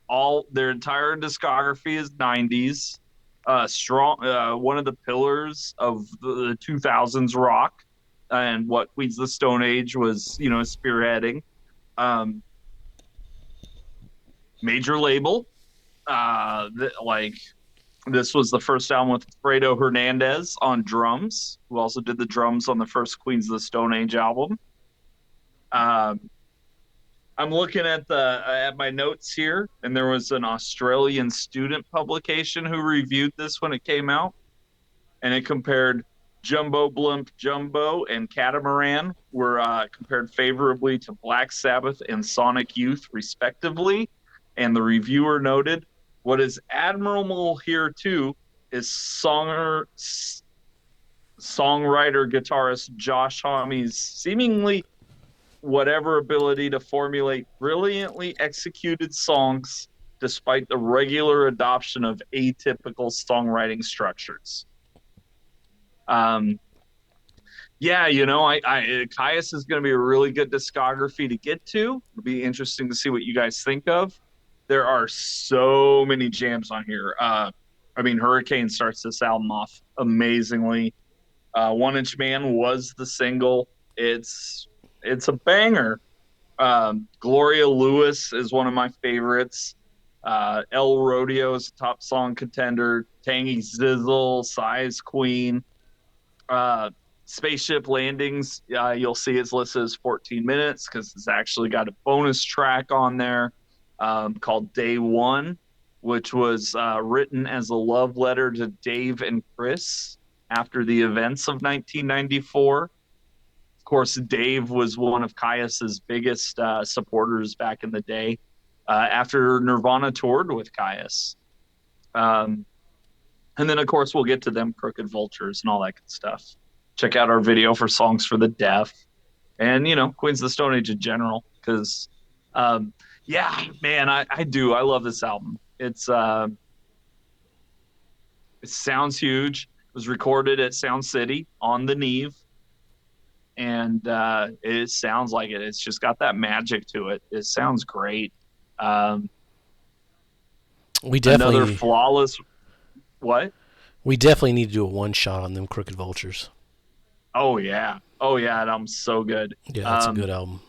[SPEAKER 1] All their entire discography is 90s. One of the pillars of the 2000s rock, and what Queens of the Stone Age was, spearheading. Major label, this was the first album with Fredo Hernandez on drums, who also did the drums on the first Queens of the Stone Age album. I'm looking at my notes here, and there was an Australian student publication who reviewed this when it came out, and it compared Jumbo Blimp Jumbo and Catamaran were compared favorably to Black Sabbath and Sonic Youth, respectively. And the reviewer noted, what is admirable here, too, is songwriter guitarist Josh Homme's seemingly whatever ability to formulate brilliantly executed songs despite the regular adoption of atypical songwriting structures. Caius is going to be a really good discography to get to. It'll be interesting to see what you guys think of. There are so many jams on here. Hurricane starts this album off amazingly. 1 Inch Man was the single. It's a banger. Gloria Lewis is one of my favorites. El Rodeo is a top song contender. Tangy Zizzle, Size Queen. Spaceship Landings, you'll see it's listed as 14 minutes because it's actually got a bonus track on there called Day One, which was written as a love letter to Dave and Chris after the events of 1994. Of course, Dave was one of Caius's biggest supporters back in the day after Nirvana toured with Caius. And then, of course, we'll get to them, Crooked Vultures and all that good stuff. Check out our video for Songs for the Deaf and, Queens of the Stone Age in general. Because, I do. I love this album. It sounds huge. It was recorded at Sound City on the Neve. And it sounds like it. It's just got that magic to it. It sounds great.
[SPEAKER 2] We definitely
[SPEAKER 1] another flawless. What?
[SPEAKER 2] We definitely need to do a one shot on them Crooked Vultures.
[SPEAKER 1] Oh yeah, that album's so good.
[SPEAKER 2] Yeah, that's a good album.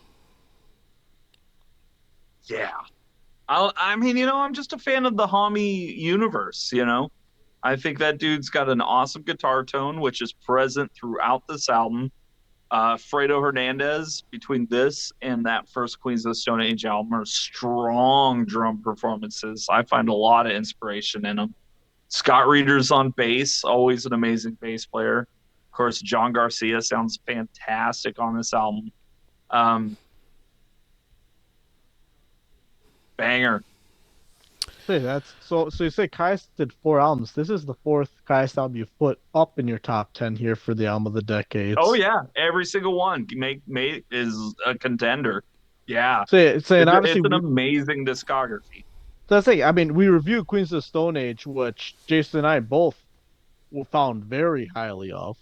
[SPEAKER 1] Yeah, I'm just a fan of the Homme universe. I think that dude's got an awesome guitar tone, which is present throughout this album. Fredo Hernandez, between this and that first Queens of the Stone Age album, are strong drum performances. I find a lot of inspiration in them. Scott Reeder's on bass, always an amazing bass player. Of course, John Garcia sounds fantastic on this album. Banger.
[SPEAKER 4] Say that's so. So you say Kais did 4 albums. This is the 4th Kais album you've put up in your top 10 here for the album of the decade.
[SPEAKER 1] Oh yeah, every single one is a contender. Yeah,
[SPEAKER 4] and obviously
[SPEAKER 1] it's an amazing discography.
[SPEAKER 4] That's the thing. I mean, we reviewed Queens of the Stone Age, which Jason and I both found very highly of.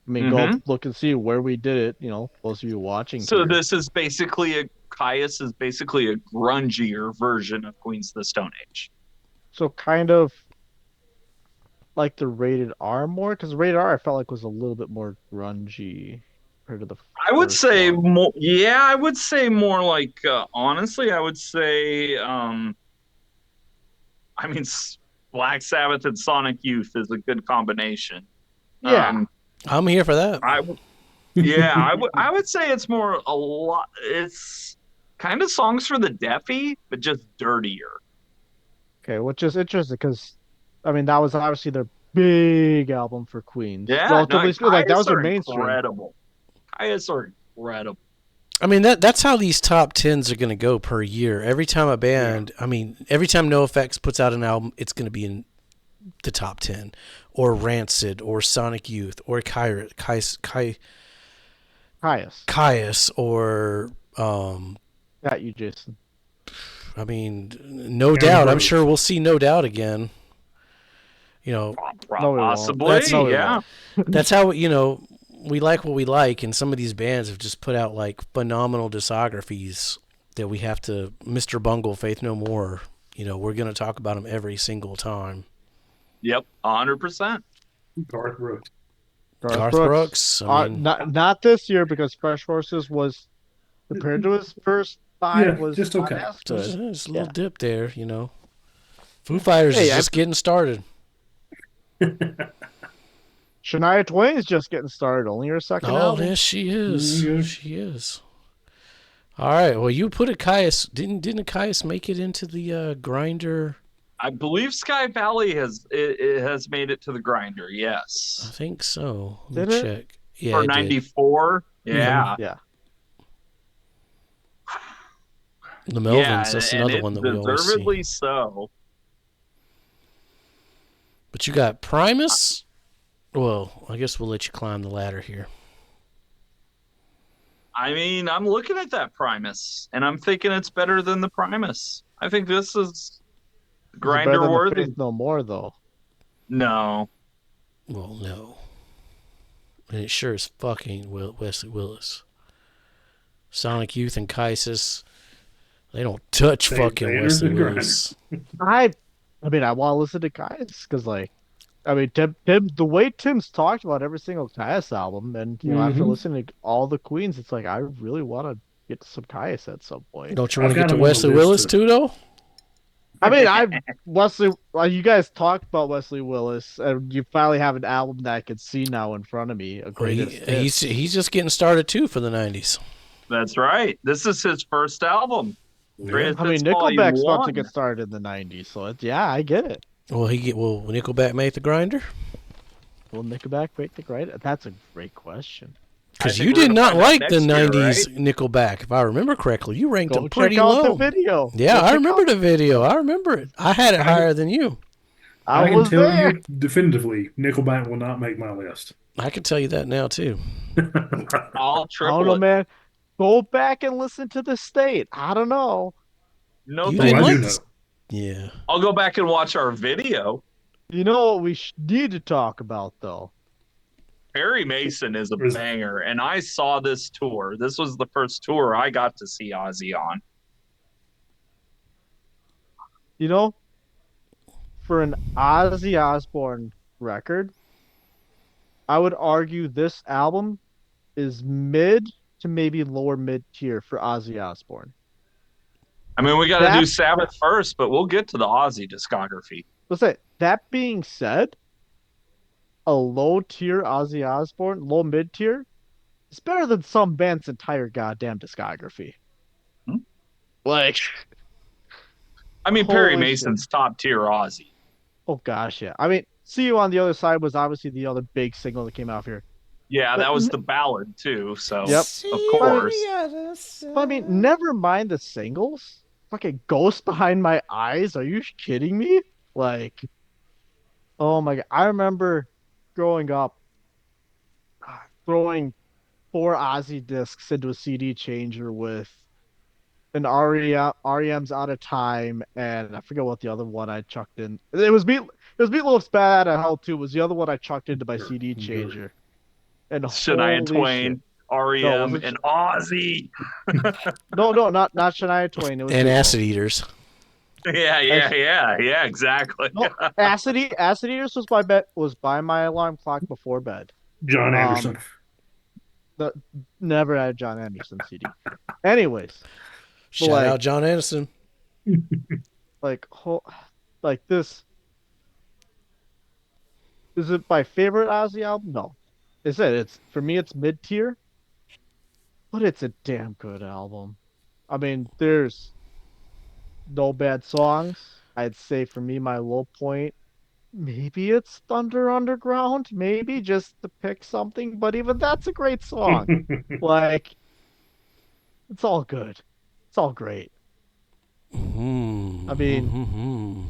[SPEAKER 4] I mean, go look and see where we did it. You know, those of you watching.
[SPEAKER 1] So this is basically Caius is basically a grungier version of Queens of the Stone Age.
[SPEAKER 4] So kind of like the Rated R more, because Rated R I felt like was a little bit more grungy compared to the.
[SPEAKER 1] I would say more. Yeah, I would say more like. Honestly, I would say. I mean, Black Sabbath and Sonic Youth is a good combination.
[SPEAKER 4] Yeah,
[SPEAKER 2] I'm here for that.
[SPEAKER 1] I would say it's more a lot. It's kind of songs for the deafy, but just dirtier.
[SPEAKER 4] Okay, which is interesting because, I mean, that was obviously their big album for Queens.
[SPEAKER 1] Yeah,
[SPEAKER 4] relatively speaking, like that was their mainstream.
[SPEAKER 1] Incredible. Caius are incredible.
[SPEAKER 2] I mean, that's how these top 10s are going to go per year. Every time a band, I mean, every time NoFX puts out an album, it's going to be in the top 10. Or Rancid, or Sonic Youth, or Caius, or...
[SPEAKER 4] Got you, Jason.
[SPEAKER 2] I mean, No Doubt. I'm sure we'll see No Doubt again. You know,
[SPEAKER 1] possibly, yeah.
[SPEAKER 2] That's how, you know, we like what we like, and some of these bands have just put out like phenomenal discographies that we have to. Mr. Bungle, Faith No More. You know, we're going to talk about them every single time.
[SPEAKER 1] Yep, 100%.
[SPEAKER 3] Garth Brooks.
[SPEAKER 2] Garth Brooks. I mean,
[SPEAKER 4] not this year because Fresh Horses was compared to his first 5 was
[SPEAKER 3] just okay.
[SPEAKER 2] There's a little dip there, you know. Foo Fighters is just getting started.
[SPEAKER 4] Shania Twain's just getting started. Only her second album.
[SPEAKER 2] Oh, yes, she is. She is. All right. Well, you put a Caius. Didn't a Caius make it into the grinder?
[SPEAKER 1] I believe Sky Valley has made it to the grinder. Yes,
[SPEAKER 2] I think so.
[SPEAKER 4] Let
[SPEAKER 2] me
[SPEAKER 4] check.
[SPEAKER 2] It? Yeah,
[SPEAKER 1] for 94. Yeah.
[SPEAKER 4] Yeah.
[SPEAKER 2] The Melvins. That's another one that we always see.
[SPEAKER 1] Deservedly so.
[SPEAKER 2] But you got Primus. Well, I guess we'll let you climb the ladder here.
[SPEAKER 1] I mean, I'm looking at that Primus, and I'm thinking it's better than the Primus. I think this is grinder worthy.
[SPEAKER 4] No more though.
[SPEAKER 1] No.
[SPEAKER 2] Well, no. And it sure as fuck ain't Wesley Willis. Sonic Youth and Kaisis, they don't touch fucking Wesley Willis.
[SPEAKER 4] I mean, I want to listen to Kaius because, like, I mean, Tim, the way Tim's talked about every single Kaius album, and you know, after listening to all the Queens, it's like I really want to get to some Kaius at some point.
[SPEAKER 2] Don't you want to get to Wesley Willis too, though?
[SPEAKER 4] I mean, Wesley. Well, you guys talked about Wesley Willis, and you finally have an album that I can see now in front of me.
[SPEAKER 2] He's just getting started too for the 90s.
[SPEAKER 1] That's right. This is his first album.
[SPEAKER 2] Yeah.
[SPEAKER 4] I mean, Nickelback's about to get started in the 90s, so I get it.
[SPEAKER 2] Will Nickelback make the grinder?
[SPEAKER 4] Will Nickelback make the grinder? That's a great question.
[SPEAKER 2] Because you did not like the 90s right? Nickelback, if I remember correctly. You ranked them pretty low.
[SPEAKER 4] Check out the video.
[SPEAKER 2] Yeah, I remember the video. I remember it. I had it higher than you.
[SPEAKER 3] I can tell you definitively, Nickelback will not make my list.
[SPEAKER 2] I can tell you that now, too.
[SPEAKER 1] I'll triple
[SPEAKER 4] I don't know, man. Go back and listen to the state. I don't know.
[SPEAKER 1] No,
[SPEAKER 2] you didn't like this. Yeah.
[SPEAKER 1] I'll go back and watch our video.
[SPEAKER 4] You know what we need to talk about, though?
[SPEAKER 1] Perry Mason is a banger, and I saw this tour. This was the first tour I got to see Ozzy on.
[SPEAKER 4] You know, for an Ozzy Osbourne record, I would argue this album is mid to maybe lower mid tier for Ozzy Osbourne.
[SPEAKER 1] I mean, we got to do Sabbath first, but we'll get to the Ozzy discography.
[SPEAKER 4] Let's say that being said, a low tier Ozzy Osbourne, low mid tier, It's better than some band's entire goddamn discography.
[SPEAKER 1] Hmm?
[SPEAKER 4] Like,
[SPEAKER 1] I mean, Perry
[SPEAKER 4] holy
[SPEAKER 1] Mason's
[SPEAKER 4] shit.
[SPEAKER 1] top tier Ozzy.
[SPEAKER 4] Oh gosh, yeah. I mean, "See You on the Other Side" was obviously the other big single that came out here.
[SPEAKER 1] Yeah,
[SPEAKER 4] But
[SPEAKER 1] that was the ballad too. So
[SPEAKER 4] yep.
[SPEAKER 1] of
[SPEAKER 2] See
[SPEAKER 4] But I mean,
[SPEAKER 1] course,
[SPEAKER 2] the other
[SPEAKER 4] but I mean,
[SPEAKER 2] side.
[SPEAKER 4] never mind the singles. Fucking "Ghost Behind My Eyes." Are you kidding me? Like, oh my god. I remember growing up throwing 4 Ozzy discs into a CD changer with an REM's Out of Time, and I forget what the other one I chucked in. It was Meatloaf's Bad and Hell 2 was the other one I chucked into my CD changer. And
[SPEAKER 1] Shania
[SPEAKER 4] holy shit.
[SPEAKER 1] Twain,
[SPEAKER 4] No, it
[SPEAKER 1] REM,
[SPEAKER 4] wasn't
[SPEAKER 1] and Ozzy.
[SPEAKER 4] no, not Shania Twain. It was
[SPEAKER 2] And
[SPEAKER 4] Meatloaf.
[SPEAKER 2] acid eaters.
[SPEAKER 1] Yeah, exactly.
[SPEAKER 4] No, Acid Eaters was by my alarm clock before bed.
[SPEAKER 3] John Anderson.
[SPEAKER 4] The never had John Anderson CD. Anyways, but
[SPEAKER 2] Shout out John Anderson.
[SPEAKER 4] like this is it my favorite Ozzy album? No. It's for me it's mid tier, but it's a damn good album. I mean, there's no bad songs. I'd say for me my low point maybe it's Thunder Underground, maybe just to pick something, but even that's a great song. Like, it's all good. It's all great.
[SPEAKER 2] Mm-hmm.
[SPEAKER 4] I mean,
[SPEAKER 2] Mm-hmm.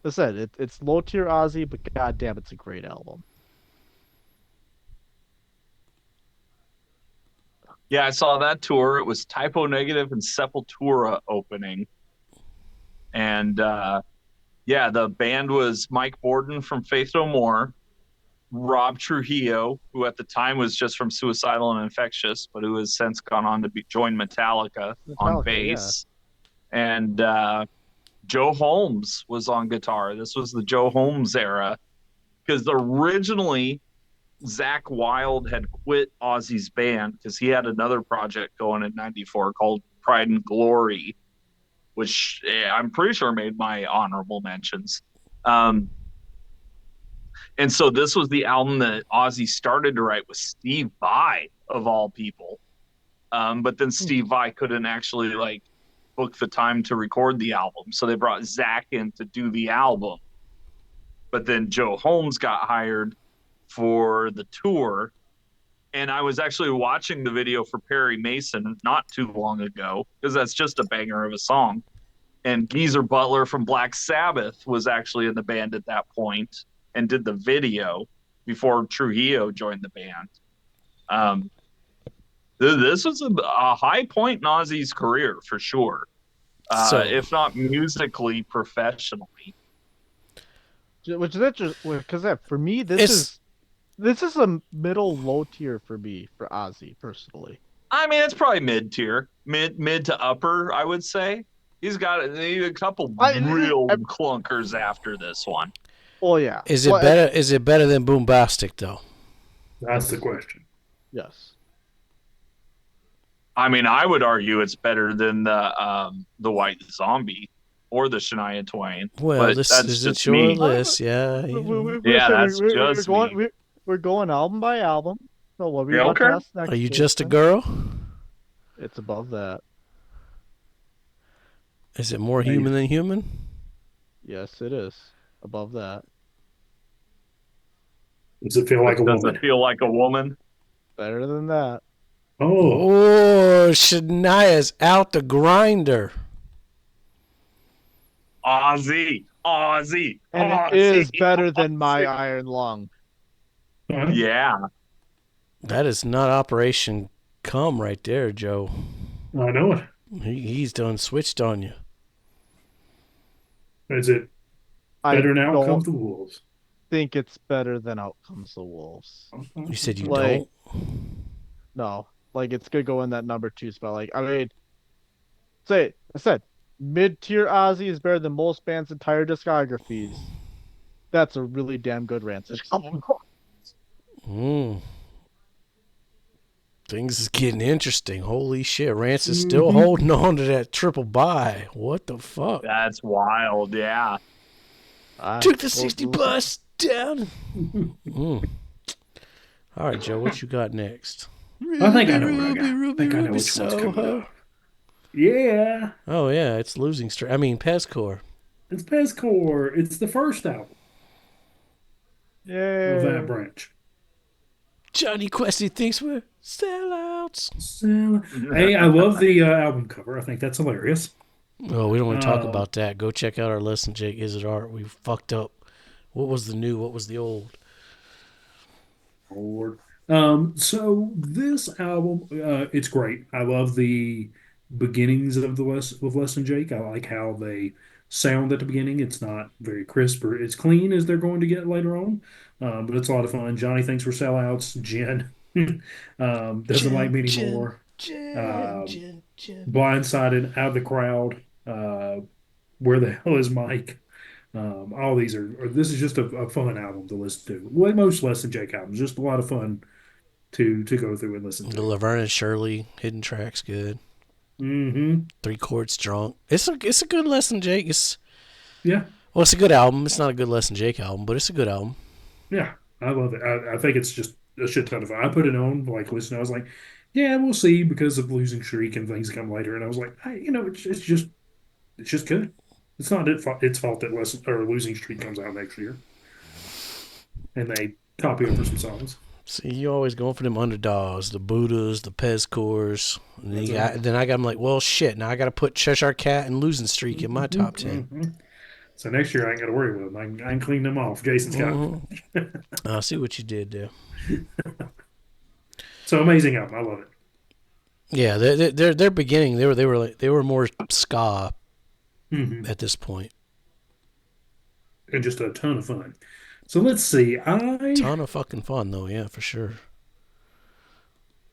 [SPEAKER 4] I said it's low tier Ozzy, but goddamn, it's a great album.
[SPEAKER 1] Yeah, I saw that tour. It was Typo Negative and Sepultura opening. And yeah, the band was Mike Borden from Faith No More, Rob Trujillo, who at the time was just from Suicidal and Infectious, but who has since gone on to join Metallica on
[SPEAKER 4] Metallica,
[SPEAKER 1] bass. And Joe Holmes was on guitar. This was the Joe Holmes era. Because originally, Zach Wilde had quit Ozzy's band because he had another project going in '94 called Pride and Glory, which I'm pretty sure made my honorable mentions. And so this was the album that Ozzy started to write with Steve Vai, of all people. But then Steve Vai couldn't actually book the time to record the album. So they brought Zach in to do the album. But then Joe Holmes got hired for the tour. And I was actually watching the video for Perry Mason not too long ago, because that's just a banger of a song. And Geezer Butler from Black Sabbath was actually in the band at that point and did the video before Trujillo joined the band. This was a high point in Ozzy's career for sure, if not musically, professionally.
[SPEAKER 4] Which is interesting because for me this is a middle low tier for me for Ozzy personally.
[SPEAKER 1] I mean, it's probably mid tier, mid to upper, I would say. He's got a couple real clunkers after this one.
[SPEAKER 4] Oh yeah.
[SPEAKER 2] Is it better? Is it better than Boombastic though?
[SPEAKER 3] That's the question.
[SPEAKER 4] Yes.
[SPEAKER 1] I mean, I would argue it's better than the White Zombie or the Shania Twain.
[SPEAKER 2] Well, this
[SPEAKER 1] that's
[SPEAKER 2] is
[SPEAKER 1] just
[SPEAKER 2] your
[SPEAKER 1] me.
[SPEAKER 2] list, yeah.
[SPEAKER 4] We're going album by album. So what we
[SPEAKER 1] okay.
[SPEAKER 4] next?
[SPEAKER 2] Are you just a girl?
[SPEAKER 4] It's above that.
[SPEAKER 2] Is it more human than human?
[SPEAKER 4] Yes, it is. Above that.
[SPEAKER 3] Does it feel like a woman?
[SPEAKER 1] Does it feel like a woman?
[SPEAKER 4] Better than that.
[SPEAKER 3] Oh,
[SPEAKER 2] Shania's out the grinder.
[SPEAKER 1] Ozzy.
[SPEAKER 4] And it is better than My Iron Lung.
[SPEAKER 1] Yeah.
[SPEAKER 2] That is not Operation Come right there, Joe.
[SPEAKER 3] I know it.
[SPEAKER 2] He's done switched on you.
[SPEAKER 3] Is it better now? Comes the Wolves.
[SPEAKER 4] Think it's better than Out Comes the Wolves.
[SPEAKER 2] You said you don't?
[SPEAKER 4] No. It's good go in that number 2 spot. I said mid-tier Ozzy is better than most bands' entire discographies. That's a really damn good Rancid album.
[SPEAKER 2] Things is getting interesting. Holy shit. Rancid's still holding on to that triple buy. What the fuck?
[SPEAKER 1] That's wild, yeah.
[SPEAKER 2] Took the 60 bus down. All right, Joe, what you got next?
[SPEAKER 3] I think I know what I got.
[SPEAKER 2] Ruby,
[SPEAKER 3] I think I know
[SPEAKER 2] Ruby,
[SPEAKER 3] which one's coming
[SPEAKER 2] Soho.
[SPEAKER 3] up. Yeah.
[SPEAKER 2] Oh, yeah, it's Losing Streak. I mean, Pezcore.
[SPEAKER 3] It's Pezcore. It's the first album of that
[SPEAKER 4] Yay.
[SPEAKER 3] branch.
[SPEAKER 2] Johnny Questy thinks we're sellouts.
[SPEAKER 3] So, hey, I love the album cover. I think that's hilarious.
[SPEAKER 2] Oh, we don't want to talk about that. Go check out our Listen Jake Is It Art. We fucked up. What was the new? What was the old?
[SPEAKER 3] Lord. So this album, it's great. I love the beginnings of the Less Than Jake. I like how they sound at the beginning. It's not very crisp or as clean as they're going to get later on, but it's a lot of fun. Johnny thinks we're sellouts. Jen doesn't like me anymore.
[SPEAKER 2] Jen.
[SPEAKER 3] Blindsided, Out of the Crowd. Where the hell is Mike? All these this is just a fun album to listen to. Like most Less Than Jake albums, just a lot of fun to go through and listen
[SPEAKER 2] The
[SPEAKER 3] to.
[SPEAKER 2] Laverne and Shirley hidden tracks good.
[SPEAKER 3] Mm-hmm.
[SPEAKER 2] 3 Chords Drunk. It's a good Less Than Jake.
[SPEAKER 3] Yeah,
[SPEAKER 2] Well, it's a good album. It's not a good Less Than Jake album, but it's a good album.
[SPEAKER 3] yeah, I love it. I think it's just a shit ton of fun. I put it on, like, listen. I was like, yeah, we'll see because of Losing Streak and things come later. And I was like, it's just good. It's not its fault that Losing Streak comes out next year, and they copy over some songs.
[SPEAKER 2] See, you always going for them underdogs, the Buddhas, the Pezcores. And then I got them like, well, shit. Now I got to put Cheshire Cat and Losing Streak in my top 10.
[SPEAKER 3] Mm-hmm. So next year I ain't got to worry with them. I can clean them off. Jason's got
[SPEAKER 2] Mm-hmm. I see what you did there.
[SPEAKER 3] So amazing album. I love it.
[SPEAKER 2] Yeah, their beginning they were more ska at this point.
[SPEAKER 3] And just a ton of fun. So let's see.
[SPEAKER 2] Ton of fucking fun though, yeah, for sure.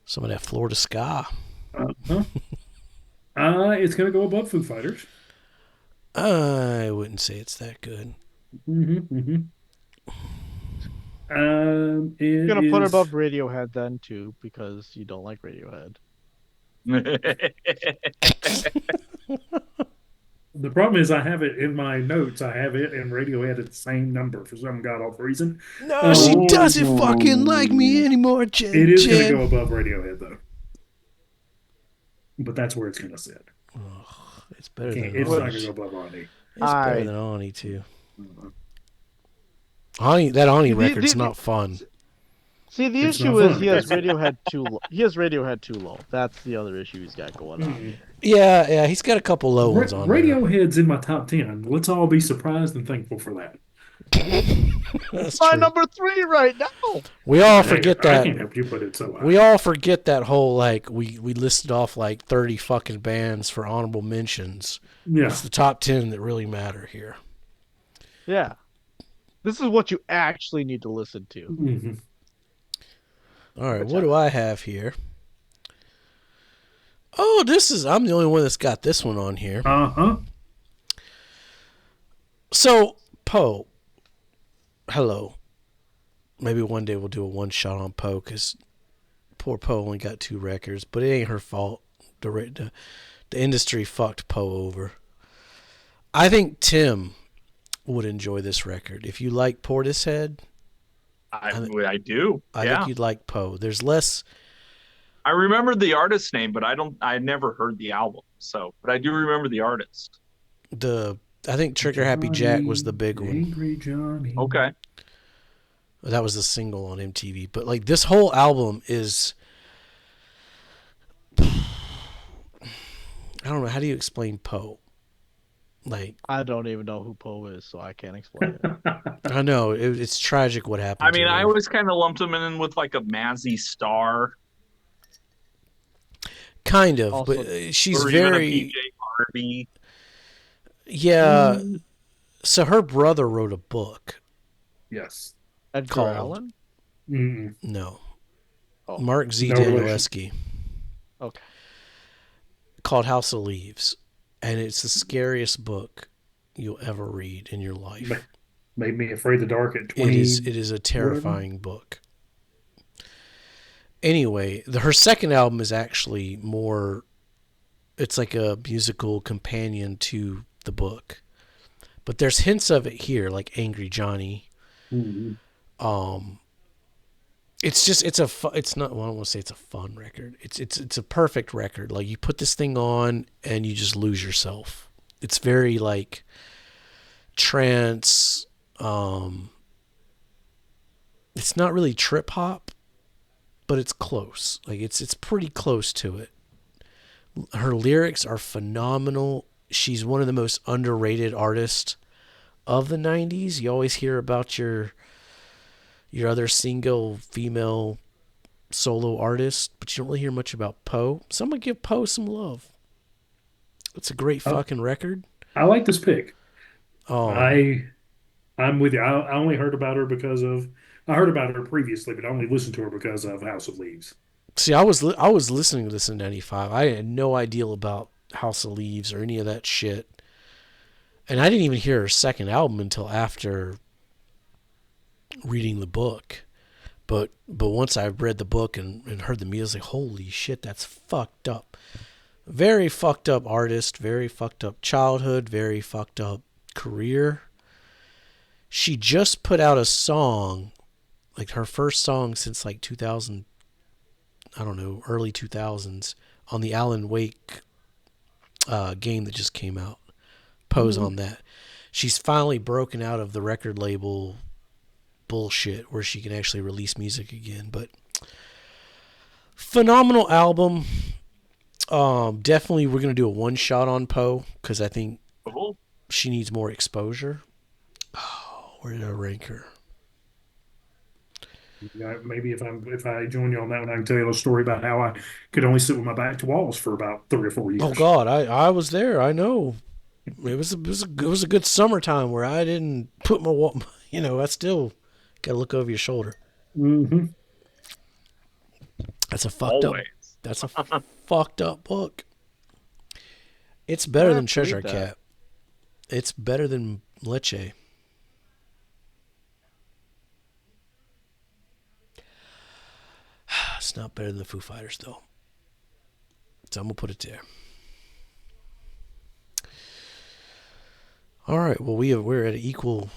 [SPEAKER 2] Some of that Florida ska.
[SPEAKER 3] It's gonna go above Foo Fighters.
[SPEAKER 2] I wouldn't say it's that good.
[SPEAKER 4] You're gonna put it above Radiohead then too, because you don't like Radiohead.
[SPEAKER 3] The problem is I have it in my notes. I have it and Radiohead at the same number for some god awful reason.
[SPEAKER 2] No, she doesn't fucking like me anymore, Jen.
[SPEAKER 3] It is going to go above Radiohead though, but that's where it's going to sit.
[SPEAKER 2] Oh, it's better than
[SPEAKER 3] It's not going to
[SPEAKER 2] Ani.
[SPEAKER 3] go above Ani.
[SPEAKER 2] It's better than Ani too. That Ani record's not fun.
[SPEAKER 4] See, the
[SPEAKER 3] It's
[SPEAKER 4] issue
[SPEAKER 3] not
[SPEAKER 4] is
[SPEAKER 3] fun.
[SPEAKER 4] he has Radiohead too low. He has Radiohead too low. That's the other issue he's got going on.
[SPEAKER 2] Yeah, he's got a couple low ones on there.
[SPEAKER 3] Radiohead's in my top 10. Let's all be surprised and thankful for that.
[SPEAKER 2] That's
[SPEAKER 4] My
[SPEAKER 2] true.
[SPEAKER 4] number 3 right now.
[SPEAKER 2] We all
[SPEAKER 3] Hey,
[SPEAKER 2] forget
[SPEAKER 3] I
[SPEAKER 2] that.
[SPEAKER 3] can't help you put it so high.
[SPEAKER 2] We all forget that whole like we listed off like 30 fucking bands for honorable mentions.
[SPEAKER 3] Yeah.
[SPEAKER 2] It's the top 10 that really matter here.
[SPEAKER 4] Yeah. This is what you actually need to listen to.
[SPEAKER 3] Mm-hmm.
[SPEAKER 2] All right, what do I have here? Oh, I'm the only one that's got this one on here.
[SPEAKER 3] Uh-huh.
[SPEAKER 2] So, Poe. Hello. Maybe one day we'll do a one shot on Poe because poor Poe only got 2 records, but it ain't her fault. The industry fucked Poe over. I think Tim would enjoy this record. If you like Portishead,
[SPEAKER 1] I do.
[SPEAKER 2] I think you'd like Poe. There's less.
[SPEAKER 1] I remember the artist's name, but I never heard the album. But I do remember the artist.
[SPEAKER 2] I think Trigger Happy Jack was the big one.
[SPEAKER 3] Angry Johnny.
[SPEAKER 1] Okay.
[SPEAKER 2] That was the single on MTV. But like this whole album is, I don't know, how do you explain Poe? Like,
[SPEAKER 4] I don't even know who Poe is, so I can't explain it.
[SPEAKER 2] I know it's tragic what happened.
[SPEAKER 1] I mean,
[SPEAKER 2] to her.
[SPEAKER 1] I always kind of lumped him in with like a Mazzy Star.
[SPEAKER 2] Kind of,
[SPEAKER 4] Also-
[SPEAKER 2] but she's
[SPEAKER 1] or even a
[SPEAKER 2] very
[SPEAKER 1] PJ Harvey.
[SPEAKER 2] yeah. So her brother wrote a book.
[SPEAKER 3] Yes.
[SPEAKER 4] Edgar
[SPEAKER 2] Called-
[SPEAKER 4] Allan?
[SPEAKER 3] Mm-mm.
[SPEAKER 2] No,
[SPEAKER 4] Oh.
[SPEAKER 2] Mark Z.
[SPEAKER 3] No
[SPEAKER 2] Danielewski.
[SPEAKER 4] Okay.
[SPEAKER 2] Called House of Leaves, and it's the scariest book you'll ever read in your life.
[SPEAKER 3] Made me afraid of the dark at 20.
[SPEAKER 2] It is a terrifying book. Anyway, her second album is actually more. It's like a musical companion to the book, but there's hints of it here, like Angry Johnny.
[SPEAKER 3] Mm-hmm.
[SPEAKER 2] it's not, well, I don't want to say it's a fun record. It's a perfect record. Like, you put this thing on and you just lose yourself. It's very like trance. It's not really trip hop, but it's close. Like, it's pretty close to it. Her lyrics are phenomenal. She's one of the most underrated artists of the 90s. You always hear about your other single female solo artist, but you don't really hear much about Poe. So I'm going to give Poe some love. It's a great fucking record.
[SPEAKER 3] I like this pick.
[SPEAKER 2] Oh,
[SPEAKER 3] I'm with you. I only heard about her I heard about her previously, but I only listened to her because of House of Leaves.
[SPEAKER 2] see, I was listening to this in '95. I had no idea about House of Leaves or any of that shit, and I didn't even hear her second album until after reading the book. But once I read the book and heard the music, like, holy shit, that's fucked up. Very fucked up artist, very fucked up childhood, very fucked up career. She just put out a song, like her first song since like 2000, I don't know, early 2000s, on the Alan Wake game that just came out. Poe's on that. She's finally broken out of the record label bullshit where she can actually release music again. But phenomenal album. Definitely we're going to do a one shot on Poe because I think she needs more exposure. Oh, where did I rank her?
[SPEAKER 3] Maybe if I join you on that one, I can tell you a story about how I could only sit with my back to walls for about 3 or 4 years.
[SPEAKER 2] Oh God, I was there. I know. It was a good summertime where I didn't put my, I still got to look over your shoulder.
[SPEAKER 3] Mm-hmm.
[SPEAKER 2] That's a fucked
[SPEAKER 1] Always.
[SPEAKER 2] up. That's a fucked up book. It's better than Treasure Cat. It's better than Leche. It's not better than the Foo Fighters though. So I'm gonna put it there. All right. Well, we're at equal.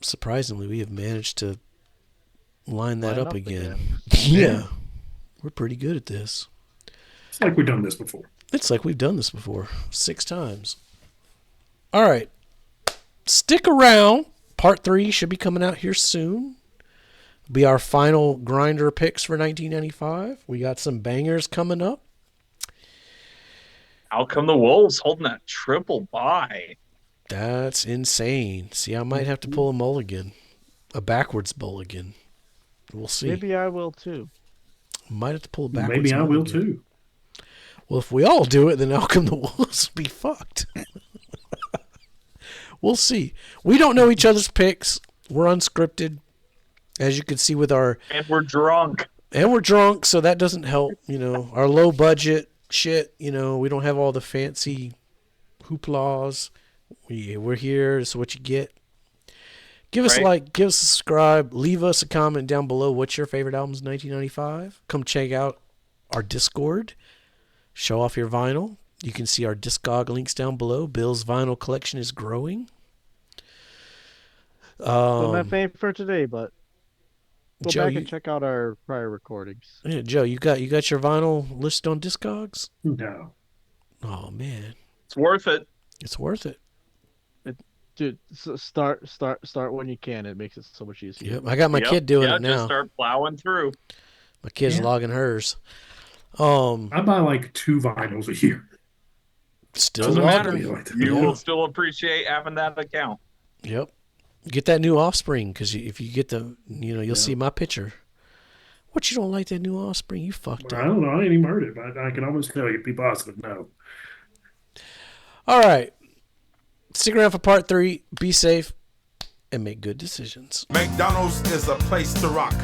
[SPEAKER 2] Surprisingly, we have managed to line that up again. Yeah, we're pretty good at this.
[SPEAKER 3] It's like we've done this before.
[SPEAKER 2] It's like we've done this before 6 times. All right. Stick around. Part 3 should be coming out here soon. Be our final grinder picks for 1995. We got some bangers coming up.
[SPEAKER 1] Out come the Wolves holding that triple bye.
[SPEAKER 2] That's insane. See, I might have to pull a mulligan. A backwards mulligan. We'll see.
[SPEAKER 4] Maybe I will too.
[SPEAKER 2] Might have to pull a backwards
[SPEAKER 3] Maybe I will
[SPEAKER 2] mulligan.
[SPEAKER 3] too.
[SPEAKER 2] Well, if we all do it, then Out Come the Wolves will be fucked. We'll see. We don't know each other's picks. We're unscripted, as you can see with our...
[SPEAKER 1] And we're drunk.
[SPEAKER 2] So that doesn't help. Our low budget shit, we don't have all the fancy hooplas. We're here. This is what you get. Give us a like, give us a subscribe, leave us a comment down below. What's your favorite albums in 1995? Come check out our Discord. Show off your vinyl. You can see our Discog links down below. Bill's vinyl collection is growing.
[SPEAKER 4] Not my favorite for today, but go
[SPEAKER 2] Joe,
[SPEAKER 4] back and check out our prior recordings.
[SPEAKER 2] Yeah, Joe, you got your vinyl listed on Discogs?
[SPEAKER 3] No.
[SPEAKER 2] Oh man,
[SPEAKER 1] It's worth it.
[SPEAKER 2] it's worth it.
[SPEAKER 4] Dude, start when you can. It makes it so much easier.
[SPEAKER 2] Yep, I got my kid doing it now.
[SPEAKER 1] Just start plowing through.
[SPEAKER 2] My kid's logging hers.
[SPEAKER 3] I buy like 2 vinyls a year.
[SPEAKER 2] Still
[SPEAKER 1] Doesn't
[SPEAKER 2] logging.
[SPEAKER 1] matter. You will still appreciate having that account.
[SPEAKER 2] Yep. Get that new Offspring, because if you get the, you'll see my picture. What, you don't like that new Offspring? You fucked
[SPEAKER 3] I
[SPEAKER 2] up.
[SPEAKER 3] don't know. I ain't even heard it, but I can almost tell you, be positive. No.
[SPEAKER 2] All right. Stick around for part 3. Be safe and make good decisions.
[SPEAKER 5] McDonald's is a place to rock.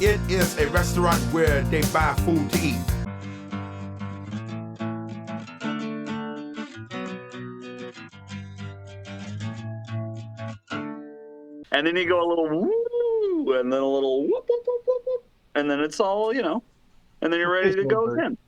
[SPEAKER 5] It is a restaurant where they buy food to eat.
[SPEAKER 1] And then you go a little woo, and then a little whoop, whoop, whoop, whoop, whoop, and then it's all, and then you're ready to go again.